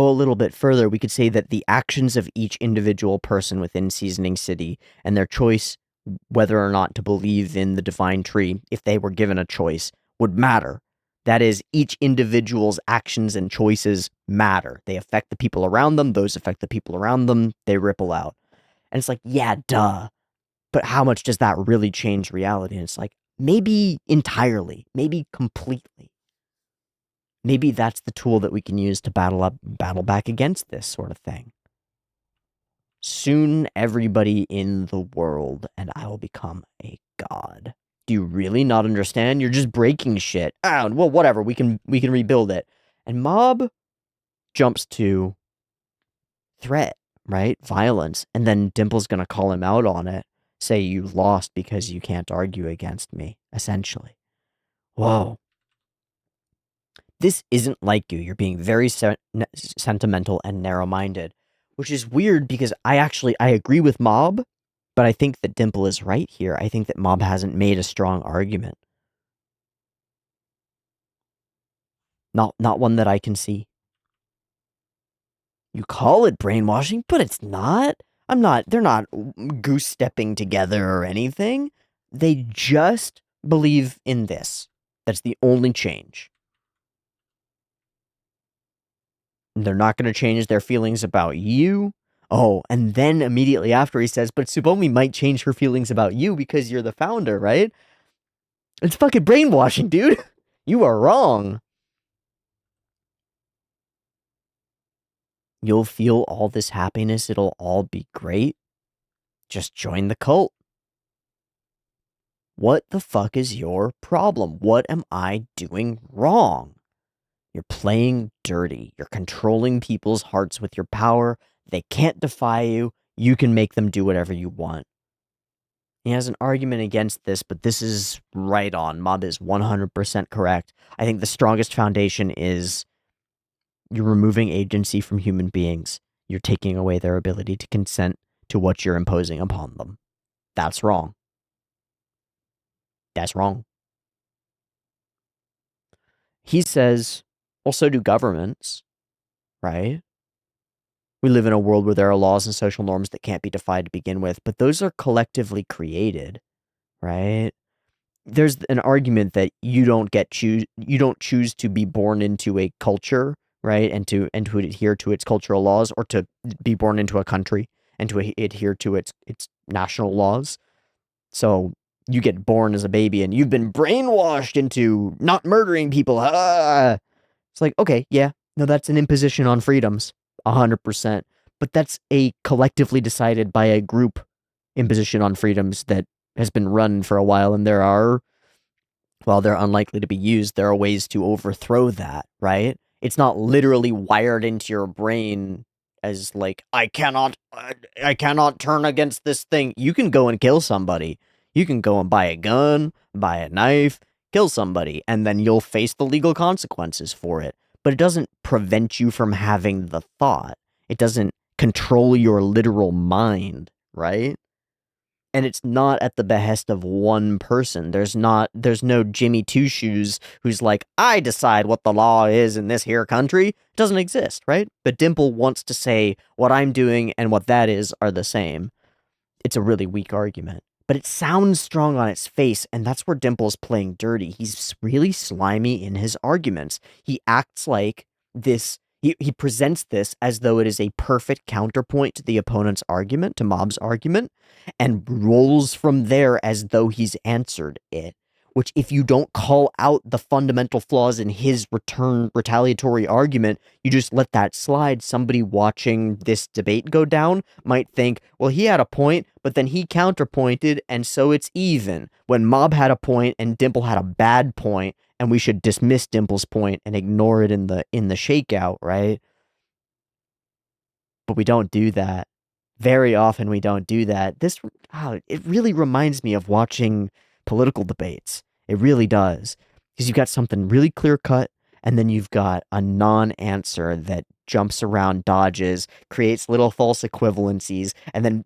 a little bit further, we could say that the actions of each individual person within Seasoning City and their choice whether or not to believe in the divine tree, if they were given a choice, would matter. That is, each individual's actions and choices matter. They affect the people around them, those affect the people around them, they ripple out. And it's like, yeah, duh. But how much does that really change reality? And it's like, maybe entirely, maybe completely. Maybe that's the tool that we can use to battle back against this sort of thing. Soon everybody in the world, and I will become a god. Do you really not understand? You're just breaking shit. Ah, well, whatever. We can rebuild it. And Mob jumps to threat, right? Violence. And then Dimple's gonna call him out on it. Say you lost because you can't argue against me, essentially. Whoa. This isn't like you. You're being very sentimental and narrow-minded, which is weird because I agree with Mob, but I think that Dimple is right here. I think that Mob hasn't made a strong argument. Not one that I can see. You call it brainwashing, but it's not. They're not goose stepping together or anything. They just believe in this. That's the only change. They're not going to change their feelings about you. Oh, and then immediately after he says, but Tsubomi might change her feelings about you because you're the founder, right? It's fucking brainwashing, dude. You are wrong. You'll feel all this happiness. It'll all be great. Just join the cult. What the fuck is your problem? What am I doing wrong? You're playing dirty. You're controlling people's hearts with your power. They can't defy you. You can make them do whatever you want. He has an argument against this, but this is right on. Mob is 100% correct. I think the strongest foundation is you're removing agency from human beings. You're taking away their ability to consent to what you're imposing upon them. That's wrong. That's wrong. He says, well, so do governments, right? We live in a world where there are laws and social norms that can't be defied to begin with, but those are collectively created, right? There's an argument that you don't choose to be born into a culture, right? And to adhere to its cultural laws, or to be born into a country and to adhere to its national laws. So you get born as a baby and you've been brainwashed into not murdering people. Ah! It's like, okay, yeah, no, that's an imposition on freedoms, 100%. But that's a collectively decided by a group imposition on freedoms that has been run for a while, and while they're unlikely to be used, there are ways to overthrow that, right? It's not literally wired into your brain as like, I cannot turn against this thing. You can go and kill somebody. You can go and buy a gun, buy a knife, kill somebody, and then you'll face the legal consequences for it. But it doesn't prevent you from having the thought. It doesn't control your literal mind, right? And it's not at the behest of one person. There's no Jimmy Two Shoes who's like, I decide what the law is in this here country. It doesn't exist, right? But Dimple wants to say what I'm doing and what that is are the same. It's a really weak argument, but it sounds strong on its face, and that's where Dimple's playing dirty. He's really slimy in his arguments. He acts like this. He presents this as though it is a perfect counterpoint to the opponent's argument, to Mob's argument, and rolls from there as though he's answered it. Which, if you don't call out the fundamental flaws in his retaliatory argument, you just let that slide. Somebody watching this debate go down might think, well, he had a point, but then he counterpointed, and so it's even. When Mob had a point and Dimple had a bad point, and we should dismiss Dimple's point and ignore it in the shakeout, right? But we don't do that. Very often we don't do that. It really reminds me of watching political debates. It really does. Because you've got something really clear cut, and then you've got a non-answer that jumps around, dodges, creates little false equivalencies, and then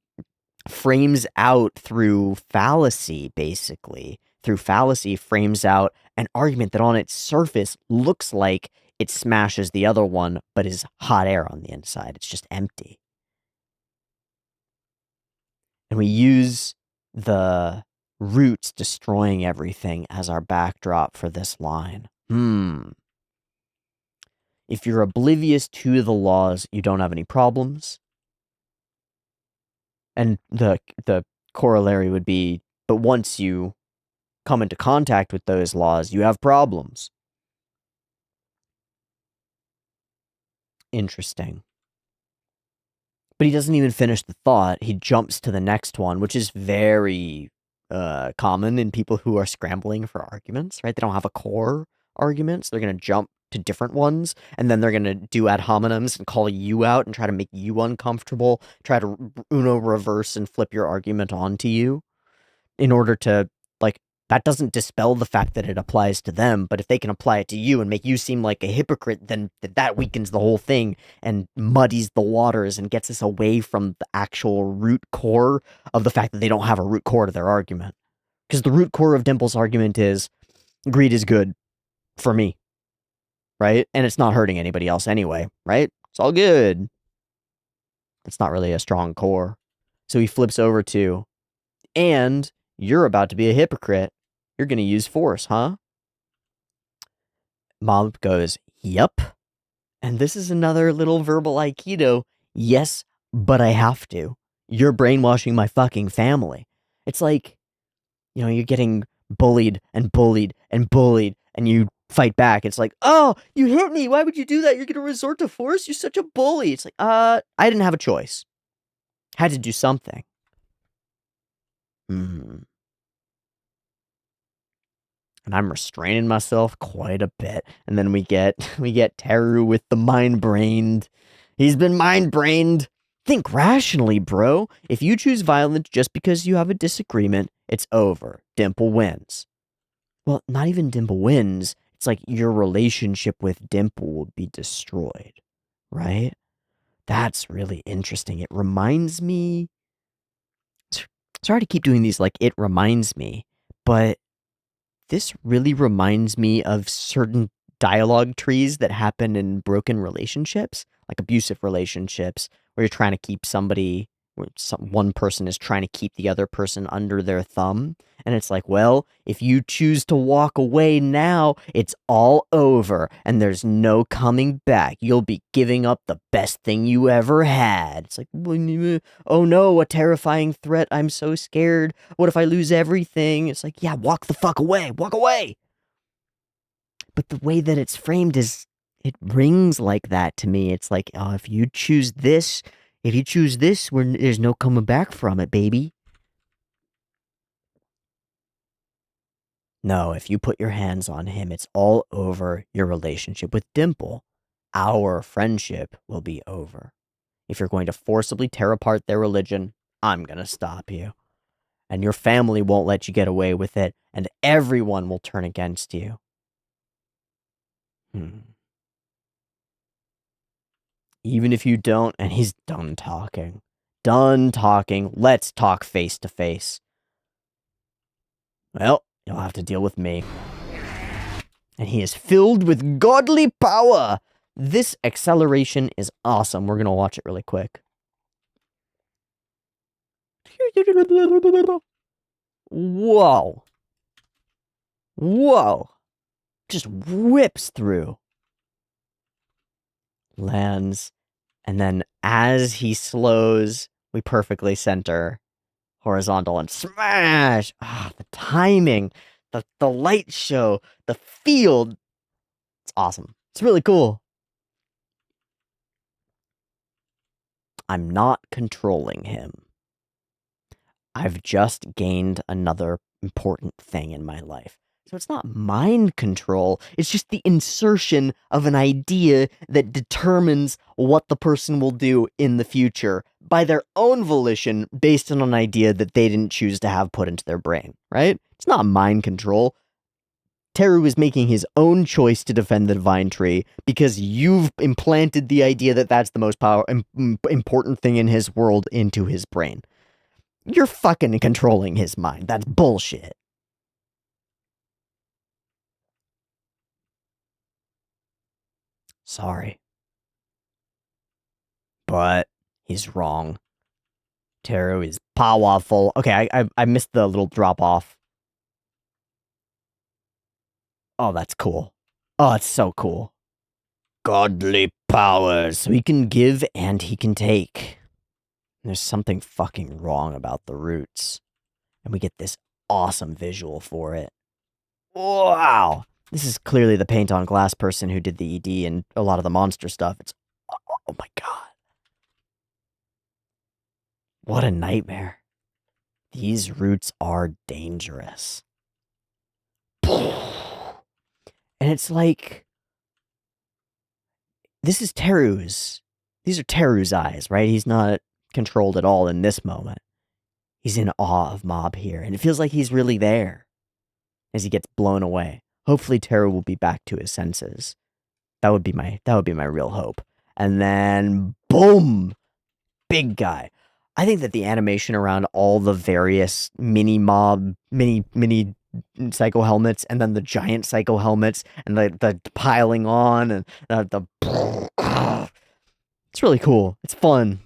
frames out through fallacy, basically. Through fallacy, frames out an argument that on its surface looks like it smashes the other one, but is hot air on the inside. It's just empty. And we use the roots destroying everything as our backdrop for this line. If you're oblivious to the laws, you don't have any problems. And the corollary would be, but once you come into contact with those laws, you have problems. Interesting. But he doesn't even finish the thought. He jumps to the next one, which is very common in people who are scrambling for arguments, right? They don't have a core argument, so they're going to jump to different ones, and then they're going to do ad hominems and call you out and try to make you uncomfortable, try to Uno reverse and flip your argument onto you in order to, like, that doesn't dispel the fact that it applies to them, but if they can apply it to you and make you seem like a hypocrite, then that weakens the whole thing and muddies the waters and gets us away from the actual root core of the fact that they don't have a root core to their argument. Because the root core of Dimple's argument is, greed is good for me. right? And it's not hurting anybody else anyway, right? It's all good. It's not really a strong core. So he flips over to, and you're about to be a hypocrite. You're going to use force, huh? Mob goes, yep. And this is another little verbal Aikido. Yes, but I have to. You're brainwashing my fucking family. It's like, you're getting bullied and bullied and bullied, and you fight back. It's like, oh, you hit me. Why would you do that? You're going to resort to force? You're such a bully. It's like, I didn't have a choice. Had to do something. And I'm restraining myself quite a bit. And then we get Teru with the mind-brained. He's been mind-brained. Think rationally, bro. If you choose violence just because you have a disagreement, it's over. Dimple wins. Well, not even Dimple wins. It's like your relationship with Dimple will be destroyed, right? That's really interesting. It reminds me. Sorry to keep doing these like it reminds me, but this really reminds me of certain dialogue trees that happen in broken relationships, like abusive relationships, where you're trying to keep somebody, one person is trying to keep the other person under their thumb. And it's like, well, if you choose to walk away now, it's all over and there's no coming back. You'll be giving up the best thing you ever had. It's like, oh no, a terrifying threat. I'm so scared. What if I lose everything? It's like, yeah, walk the fuck away. Walk away. But the way that it's framed is, it rings like that to me. It's like, oh, if you choose this, there's no coming back from it, baby. No, if you put your hands on him, it's all over. Your relationship with Dimple. Our friendship will be over. If you're going to forcibly tear apart their religion, I'm going to stop you. And your family won't let you get away with it, and everyone will turn against you. Even if you don't, and he's done talking. Done talking. Let's talk face to face. Well, you'll have to deal with me. And he is filled with godly power. This acceleration is awesome. We're going to watch it really quick. Whoa. Whoa. Just whips through. Lands. And then as he slows, we perfectly center horizontal and smash. Ah, the timing, the light show, the field. It's awesome. It's really cool. I'm not controlling him. I've just gained another important thing in my life. So it's not mind control, it's just the insertion of an idea that determines what the person will do in the future by their own volition based on an idea that they didn't choose to have put into their brain, right? It's not mind control. Teru is making his own choice to defend the divine tree because you've implanted the idea that that's the most important thing in his world into his brain. You're fucking controlling his mind. That's bullshit. Sorry. But he's wrong. Teru is powerful. Okay, I missed the little drop off. Oh, that's cool. Oh, it's so cool. Godly powers. So he can give and he can take. There's something fucking wrong about the roots. And we get this awesome visual for it. Wow. This is clearly the paint on glass person who did the ED and a lot of the monster stuff. It's, oh my god. What a nightmare. These roots are dangerous. And it's like, this is Teru's. These are Teru's eyes, right? He's not controlled at all in this moment. He's in awe of Mob here, and it feels like he's really there as he gets blown away. Hopefully Teru will be back to his senses. That would be my real hope. And then boom, big guy. I think that the animation around all the various mini psycho helmets, and then the giant psycho helmets, and the piling on, and the it's really cool. It's fun.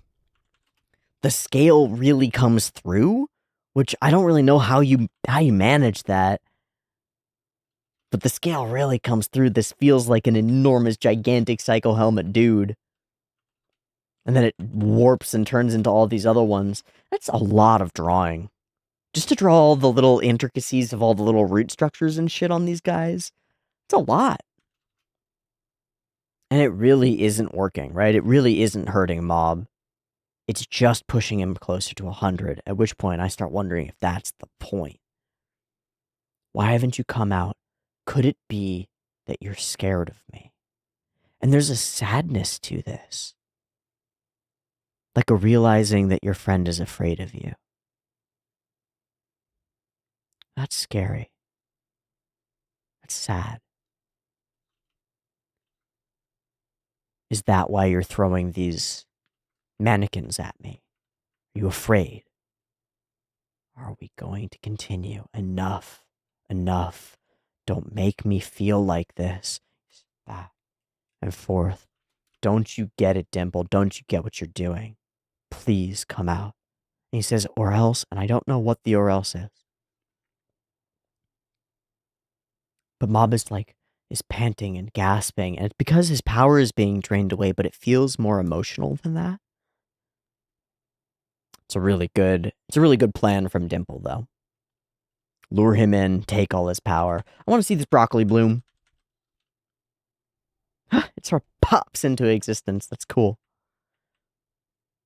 The scale really comes through, which I don't really know how you manage that. But the scale really comes through. This feels like an enormous, gigantic psycho helmet dude. And then it warps and turns into all these other ones. That's a lot of drawing. Just to draw all the little intricacies of all the little root structures and shit on these guys. It's a lot. And it really isn't working, right? It really isn't hurting Mob. It's just pushing him closer to 100, at which point I start wondering if that's the point. Why haven't you come out? Could it be that you're scared of me? And there's a sadness to this. Like a realizing that your friend is afraid of you. That's scary. That's sad. Is that why you're throwing these mannequins at me? Are you afraid? Are we going to continue? Enough. Enough. Don't make me feel like this. Back and forth. Don't you get it, Dimple? Don't you get what you're doing? Please come out. And he says, or else, and I don't know what the or else is. But Mob is panting and gasping, and it's because his power is being drained away, but it feels more emotional than that. It's a really good plan from Dimple, though. Lure him in, take all his power. I want to see this broccoli bloom. It sort of pops into existence. That's cool.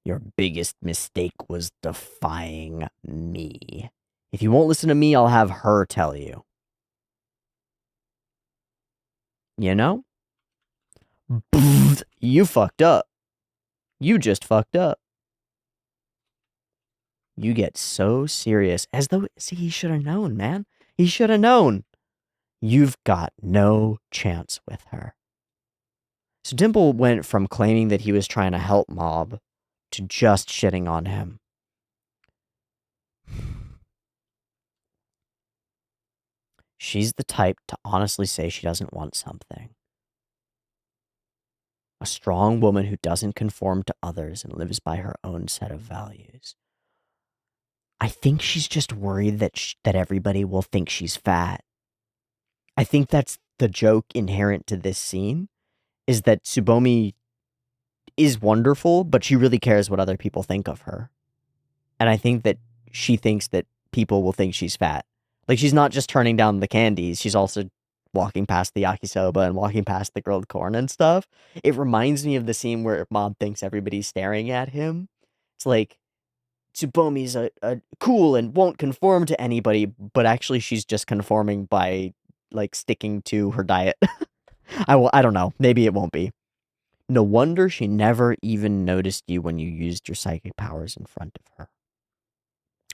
Your biggest mistake was defying me. If you won't listen to me, I'll have her tell you. You know? You fucked up. You just fucked up. You get so serious, as though, see, he should have known, man. He should have known. You've got no chance with her. So Dimple went from claiming that he was trying to help Mob to just shitting on him. She's the type to honestly say she doesn't want something. A strong woman who doesn't conform to others and lives by her own set of values. I think she's just worried that everybody will think she's fat. I think that's the joke inherent to this scene, is that Tsubomi is wonderful, but she really cares what other people think of her. And I think that she thinks that people will think she's fat. Like, she's not just turning down the candies, she's also walking past the yakisoba and walking past the grilled corn and stuff. It reminds me of the scene where Mob thinks everybody's staring at him. It's like, Tsubomi's a cool and won't conform to anybody, but actually she's just conforming by, like, sticking to her diet. I don't know. Maybe it won't be. No wonder she never even noticed you when you used your psychic powers in front of her.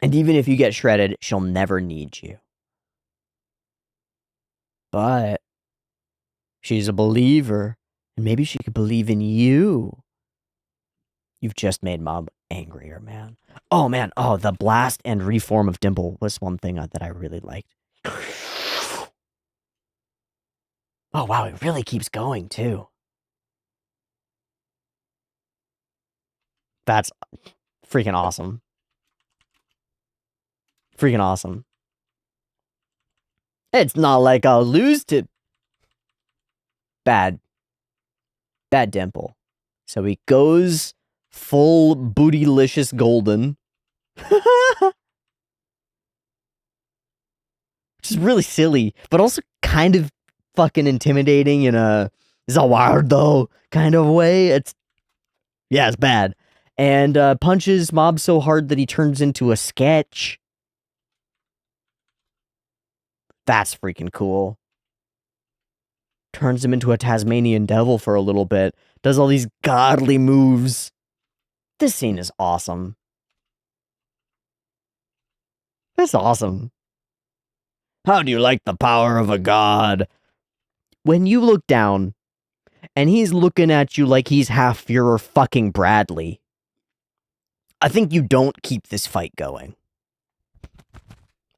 And even if you get shredded, she'll never need you. But she's a believer, and maybe she could believe in you. You've just made Mob angrier, man. Oh, man. Oh, the blast and reform of Dimple was one thing that I really liked. Oh, wow. It really keeps going, too. That's freaking awesome. Freaking awesome. It's not like I'll lose to bad Dimple. So he goes full bootylicious golden. Which is really silly, but also kind of fucking intimidating in a Zawardo kind of way. It's bad. And punches Mob so hard that he turns into a sketch. That's freaking cool. Turns him into a Tasmanian devil for a little bit. Does all these godly moves. This scene is awesome. That's awesome. How do you like the power of a god? When you look down, and he's looking at you like he's half Fuhrer fucking Bradley, I think you don't keep this fight going.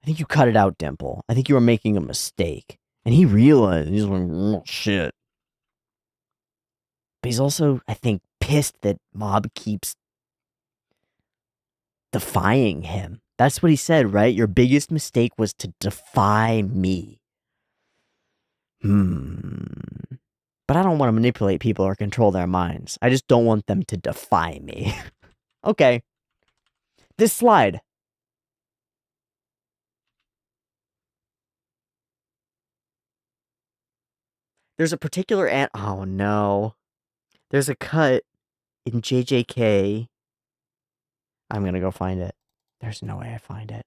I I think you cut it out, Dimple. I think you were making a mistake. And he realized, he's like, oh, shit. But he's also, I think, pissed that Mob keeps defying him. That's what he said, right? Your biggest mistake was to defy me. But I don't want to manipulate people or control their minds. I just don't want them to defy me. Okay. This slide. There's a particular oh no. There's a cut in JJK. I'm gonna go find it. There's no way I find it.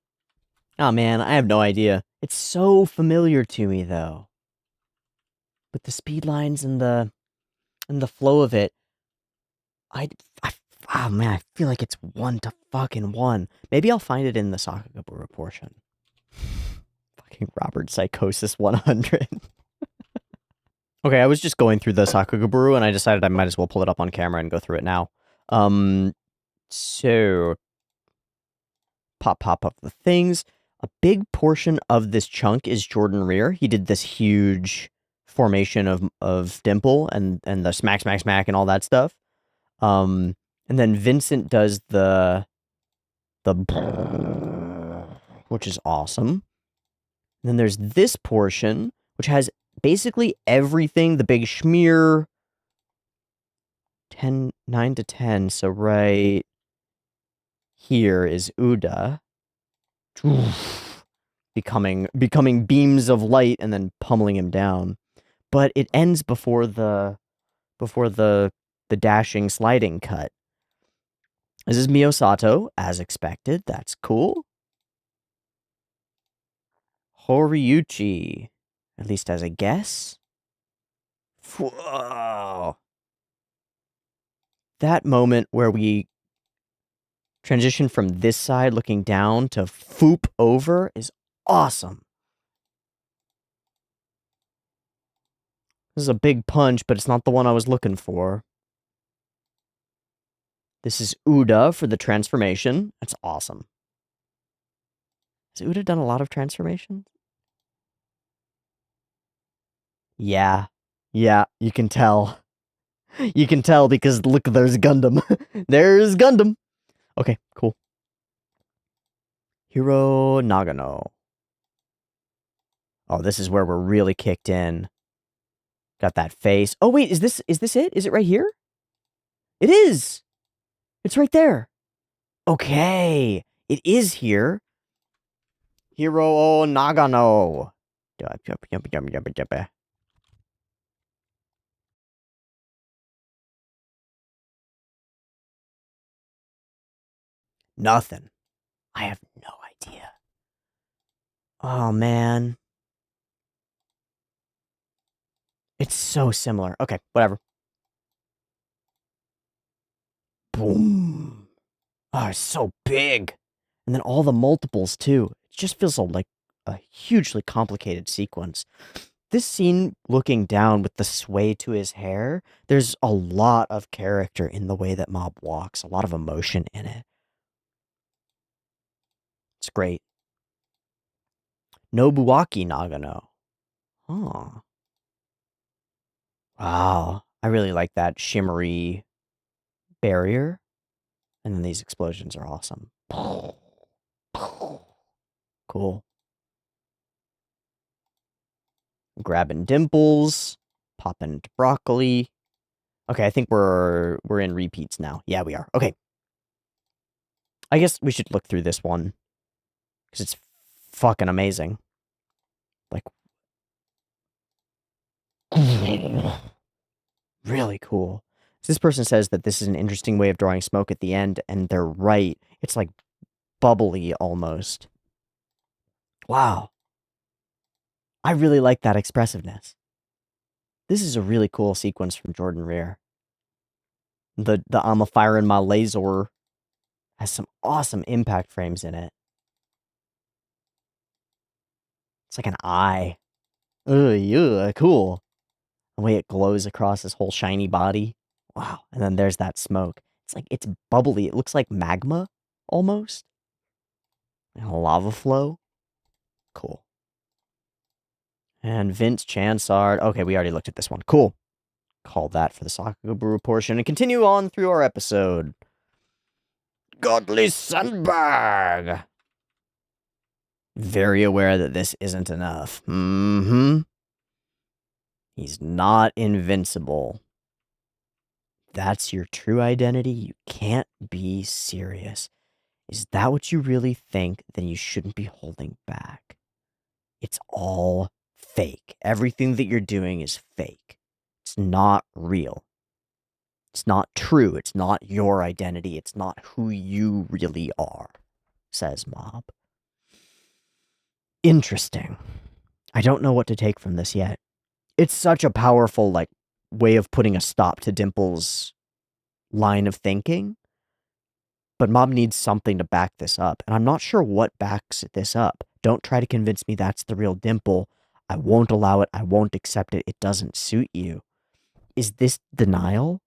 Oh man, I have no idea. It's so familiar to me though. With the speed lines and the flow of it. Oh man, I feel like it's 1-1. Maybe I'll find it in the Sakagabura portion. Fucking Robert Psychosis 100. Okay, I was just going through the Sakagaburu and I decided I might as well pull it up on camera and go through it now. So pop up the things. A big portion of this chunk is Jordan Rear. He did this huge formation of Dimple and the smack and all that stuff. And then Vincent does the which is awesome. And then there's this portion which has basically everything, the big schmear 9 to 10, so right here is Uda. Becoming beams of light and then pummeling him down. But it ends before the dashing sliding cut. This is Miyosato, as expected. That's cool. Horiuchi, at least as a guess. Whoa. That moment where we transition from this side looking down to foop over is awesome. This is a big punch, but it's not the one I was looking for. This is Uda for the transformation. That's awesome. Has Uda done a lot of transformations? Yeah. Yeah, you can tell. You can tell because look, there's Gundam. There's Gundam. Okay, cool. Hiro Nagano. Oh, this is where we're really kicked in. Got that face. Oh, wait, is this it? Is it right here? It is! It's right there. Okay. It is here. Hiro Nagano. Nothing. I have no idea. Oh, man. It's so similar. Okay, whatever. Boom. Oh, it's so big. And then all the multiples, too. It just feels like a hugely complicated sequence. This scene looking down with the sway to his hair, there's a lot of character in the way that Mob walks, a lot of emotion in it. It's great. Nobuaki Nagano. Oh. Wow. I really like that shimmery barrier. And then these explosions are awesome. Cool. Grabbing dimples. Popping broccoli. Okay, I think we're in repeats now. Yeah, we are. Okay. I guess we should look through this one. Because it's fucking amazing. Like, really cool. So this person says that this is an interesting way of drawing smoke at the end, and they're right. It's like bubbly almost. Wow. I really like that expressiveness. This is a really cool sequence from Jordan Rear. The I'm a firing my laser has some awesome impact frames in it. It's like an eye. Ugh, cool. The way it glows across his whole shiny body. Wow. And then there's that smoke. It's bubbly. It looks like magma, almost. And a lava flow. Cool. And Vince Chansard. Okay, we already looked at this one. Cool. Call that for the Sakagaburu portion and continue on through our episode. Godly Sandbag. Very aware that this isn't enough. He's not invincible. That's your true identity? You can't be serious. Is that what you really think? Then you shouldn't be holding back. It's all fake. Everything that you're doing is fake. It's not real. It's not true. It's not your identity. It's not who you really are, says Mob. Interesting. I don't know what to take from this yet. It's such a powerful, way of putting a stop to Dimple's line of thinking. But Mob needs something to back this up, and I'm not sure what backs this up. Don't try to convince me that's the real Dimple. I won't allow it. I won't accept it. It doesn't suit you. Is this denial?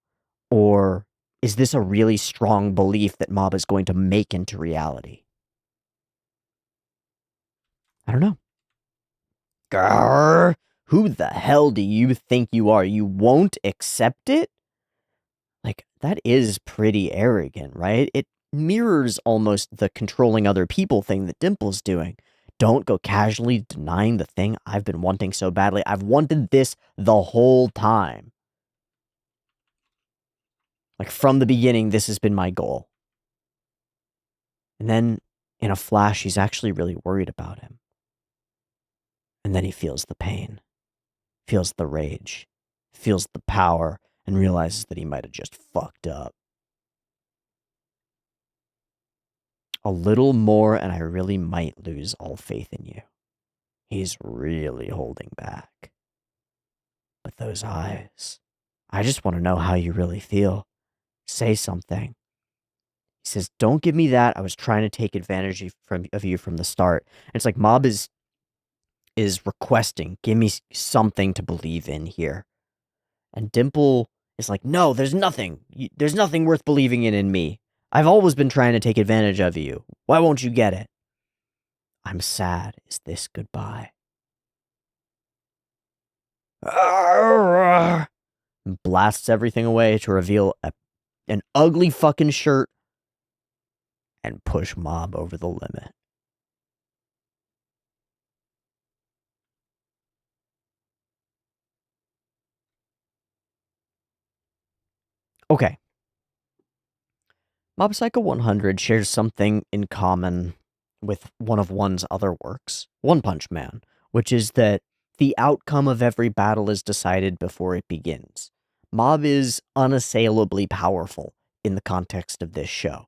Or is this a really strong belief that Mob is going to make into reality? I don't know. Grrr, who the hell do you think you are? You won't accept it? That is pretty arrogant, right? It mirrors almost the controlling other people thing that Dimple's doing. Don't go casually denying the thing I've been wanting so badly. I've wanted this the whole time. From the beginning, this has been my goal. And then, in a flash, he's actually really worried about him. And then he feels the pain, feels the rage, feels the power, and realizes that he might have just fucked up. A little more, and I really might lose all faith in you. He's really holding back. But those eyes, I just want to know how you really feel. Say something. He says, don't give me that. I was trying to take advantage of you from the start. And it's like Mob is requesting, give me something to believe in here. And Dimple is like, no, there's nothing. There's nothing worth believing in me. I've always been trying to take advantage of you. Why won't you get it? I'm sad. Is this goodbye? And blasts everything away to reveal an ugly fucking shirt and push Mob over the limit. Okay. Mob Psycho 100 shares something in common with one of one's other works, One Punch Man, which is that the outcome of every battle is decided before it begins. Mob is unassailably powerful in the context of this show.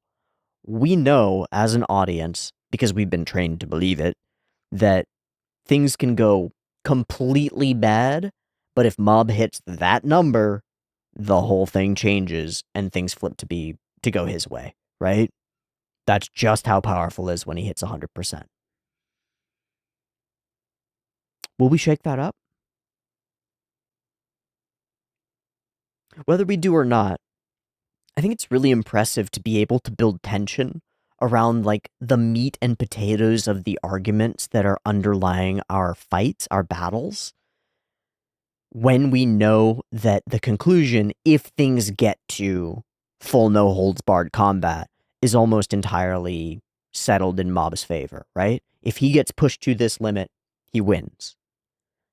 We know, as an audience, because we've been trained to believe it, that things can go completely bad, but if Mob hits that number, the whole thing changes and things flip to go his way, right? That's just how powerful it is when he hits 100%. Will we shake that up? Whether we do or not, I think it's really impressive to be able to build tension around the meat and potatoes of the arguments that are underlying our fights, our battles, when we know that the conclusion, if things get to full no-holds-barred combat, is almost entirely settled in Mob's favor, right? If he gets pushed to this limit, he wins.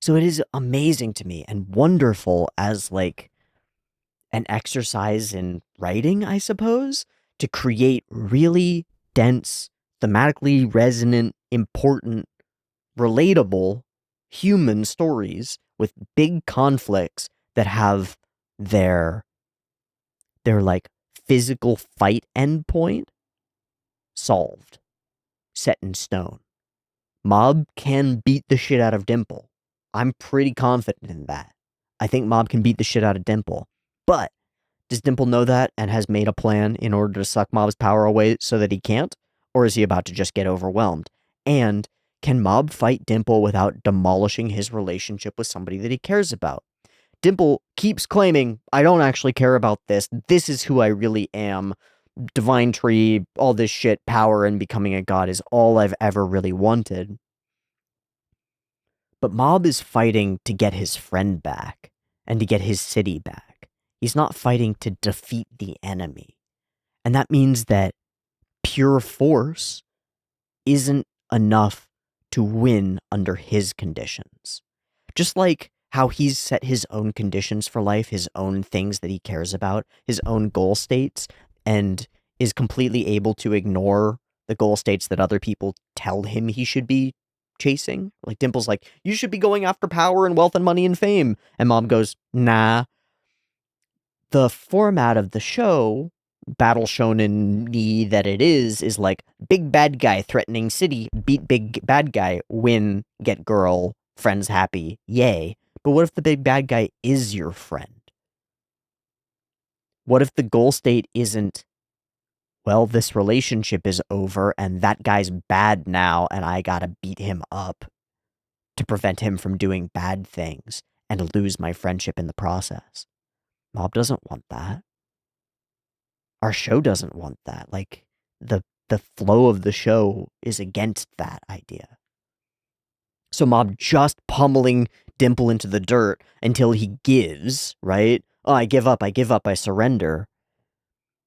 So it is amazing to me and wonderful as an exercise in writing, I suppose, to create really dense, thematically resonant, important, relatable human stories with big conflicts that have their physical fight endpoint solved, set in stone. Mob can beat the shit out of Dimple. I'm pretty confident in that. I think Mob can beat the shit out of Dimple. But does Dimple know that and has made a plan in order to suck Mob's power away so that he can't? Or is he about to just get overwhelmed? And can Mob fight Dimple without demolishing his relationship with somebody that he cares about? Dimple keeps claiming, I don't actually care about this. This is who I really am. Divine Tree, all this shit, power and becoming a god is all I've ever really wanted. But Mob is fighting to get his friend back and to get his city back. He's not fighting to defeat the enemy. And that means that pure force isn't enough to win under his conditions. Just like how he's set his own conditions for life, his own things that he cares about, his own goal states, and is completely able to ignore the goal states that other people tell him he should be chasing. Like Dimple's like, you should be going after power and wealth and money and fame. And Mom goes, nah. The format of the show, battle shonen that it is like big bad guy threatening city, beat big bad guy, win, get girl, friends happy, yay. But what if the big bad guy is your friend? What if the goal state isn't, well, this relationship is over and that guy's bad now and I gotta beat him up to prevent him from doing bad things and lose my friendship in the process? Mob doesn't want that. Our show doesn't want that. Like, the flow of the show is against that idea. So Mob just pummeling Dimple into the dirt until he gives, right? Oh, I give up, I surrender.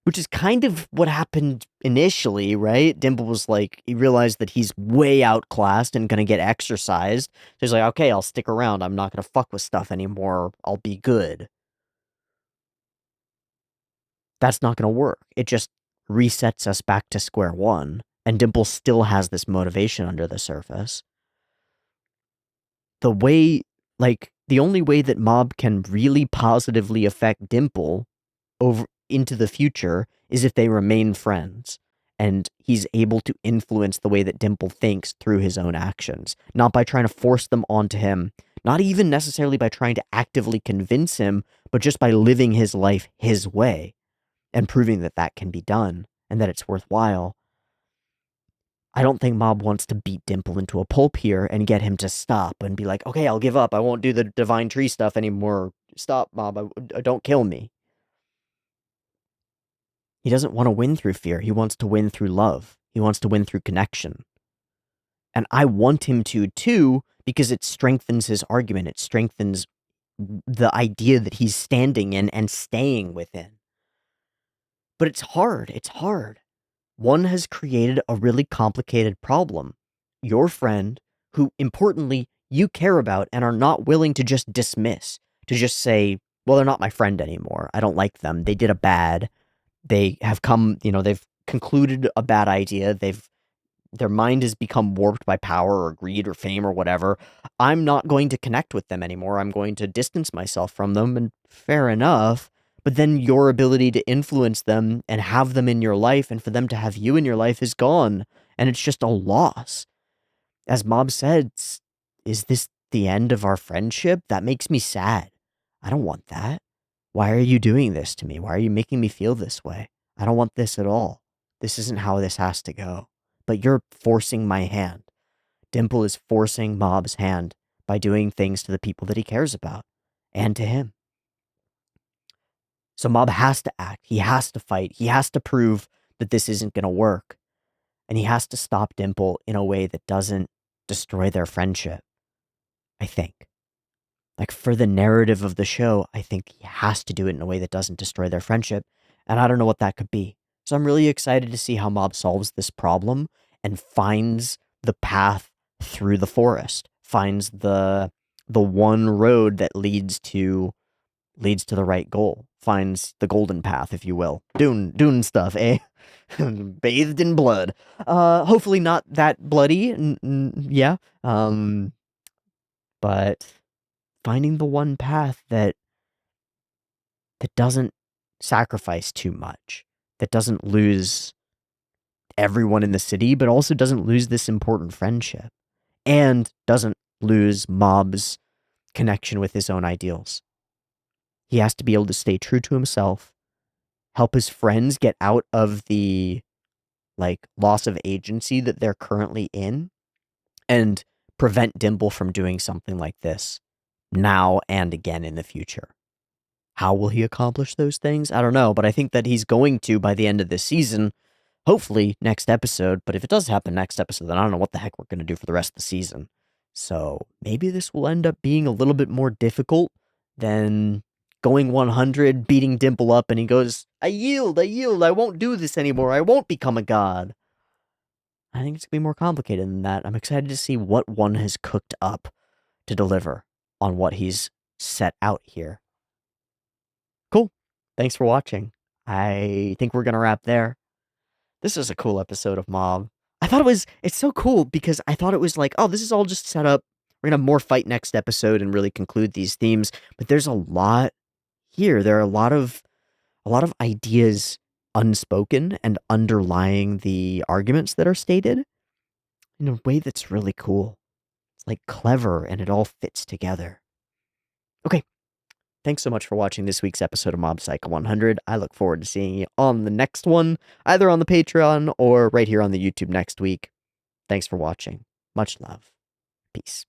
Which is kind of what happened initially, right? Dimple was like, he realized that he's way outclassed and gonna get exercised. So he's like, okay, I'll stick around. I'm not gonna fuck with stuff anymore. I'll be good. That's not gonna work. It just resets us back to square one. And Dimple still has this motivation under the surface. The only way that Mob can really positively affect Dimple over into the future is if they remain friends and he's able to influence the way that Dimple thinks through his own actions, not by trying to force them onto him, not even necessarily by trying to actively convince him, but just by living his life his way and proving that that can be done and that it's worthwhile. I don't think Mob wants to beat Dimple into a pulp here and get him to stop and be like, okay, I'll give up. I won't do the divine tree stuff anymore. Stop, Mob. Don't kill me. He doesn't want to win through fear. He wants to win through love. He wants to win through connection. And I want him to, too, because it strengthens his argument. It strengthens the idea that he's standing in and staying within. But it's hard. It's hard. One has created a really complicated problem. Your friend, who, importantly, you care about and are not willing to just dismiss, to just say, well, they're not my friend anymore. I don't like them. They did a bad. They have come, they've concluded a bad idea. Their mind has become warped by power or greed or fame or whatever. I'm not going to connect with them anymore. I'm going to distance myself from them, and fair enough. But then your ability to influence them and have them in your life and for them to have you in your life is gone. And it's just a loss. As Mob said, is this the end of our friendship? That makes me sad. I don't want that. Why are you doing this to me? Why are you making me feel this way? I don't want this at all. This isn't how this has to go. But you're forcing my hand. Dimple is forcing Mob's hand by doing things to the people that he cares about and to him. So Mob has to act. He has to fight. He has to prove that this isn't going to work. And he has to stop Dimple in a way that doesn't destroy their friendship. I think. Like, for the narrative of the show, I think he has to do it in a way that doesn't destroy their friendship. And I don't know what that could be. So I'm really excited to see how Mob solves this problem and finds the path through the forest. Finds the one road that leads to the right goal. Finds the golden path, if you will. Dune stuff, eh? Bathed in blood. Hopefully not that bloody. Yeah. But finding the one path that doesn't sacrifice too much, that doesn't lose everyone in the city, but also doesn't lose this important friendship, and doesn't lose Mob's connection with his own ideals. He has to be able to stay true to himself, help his friends get out of the loss of agency that they're currently in, and prevent Dimple from doing something like this now and again in the future. How will he accomplish those things? I don't know, but I think that he's going to by the end of this season, hopefully next episode. But if it does happen next episode, then I don't know what the heck we're going to do for the rest of the season. So maybe this will end up being a little bit more difficult than going 100, beating Dimple up, and he goes, I yield, I won't do this anymore, I won't become a god. I think it's going to be more complicated than that. I'm excited to see what one has cooked up to deliver on what he's set out here. Cool. Thanks for watching. I think we're going to wrap there. This is a cool episode of Mob. I thought it's so cool because I thought it was like, oh, this is all just set up. We're going to have more fight next episode and really conclude these themes. But there's a lot here. There are a lot of ideas unspoken and underlying the arguments that are stated in a way that's really cool. It's like clever and it all fits together. Okay. Thanks so much for watching this week's episode of Mob Psycho 100. I look forward to seeing you on the next one, either on the Patreon or right here on the YouTube next week. Thanks for watching. Much love. Peace.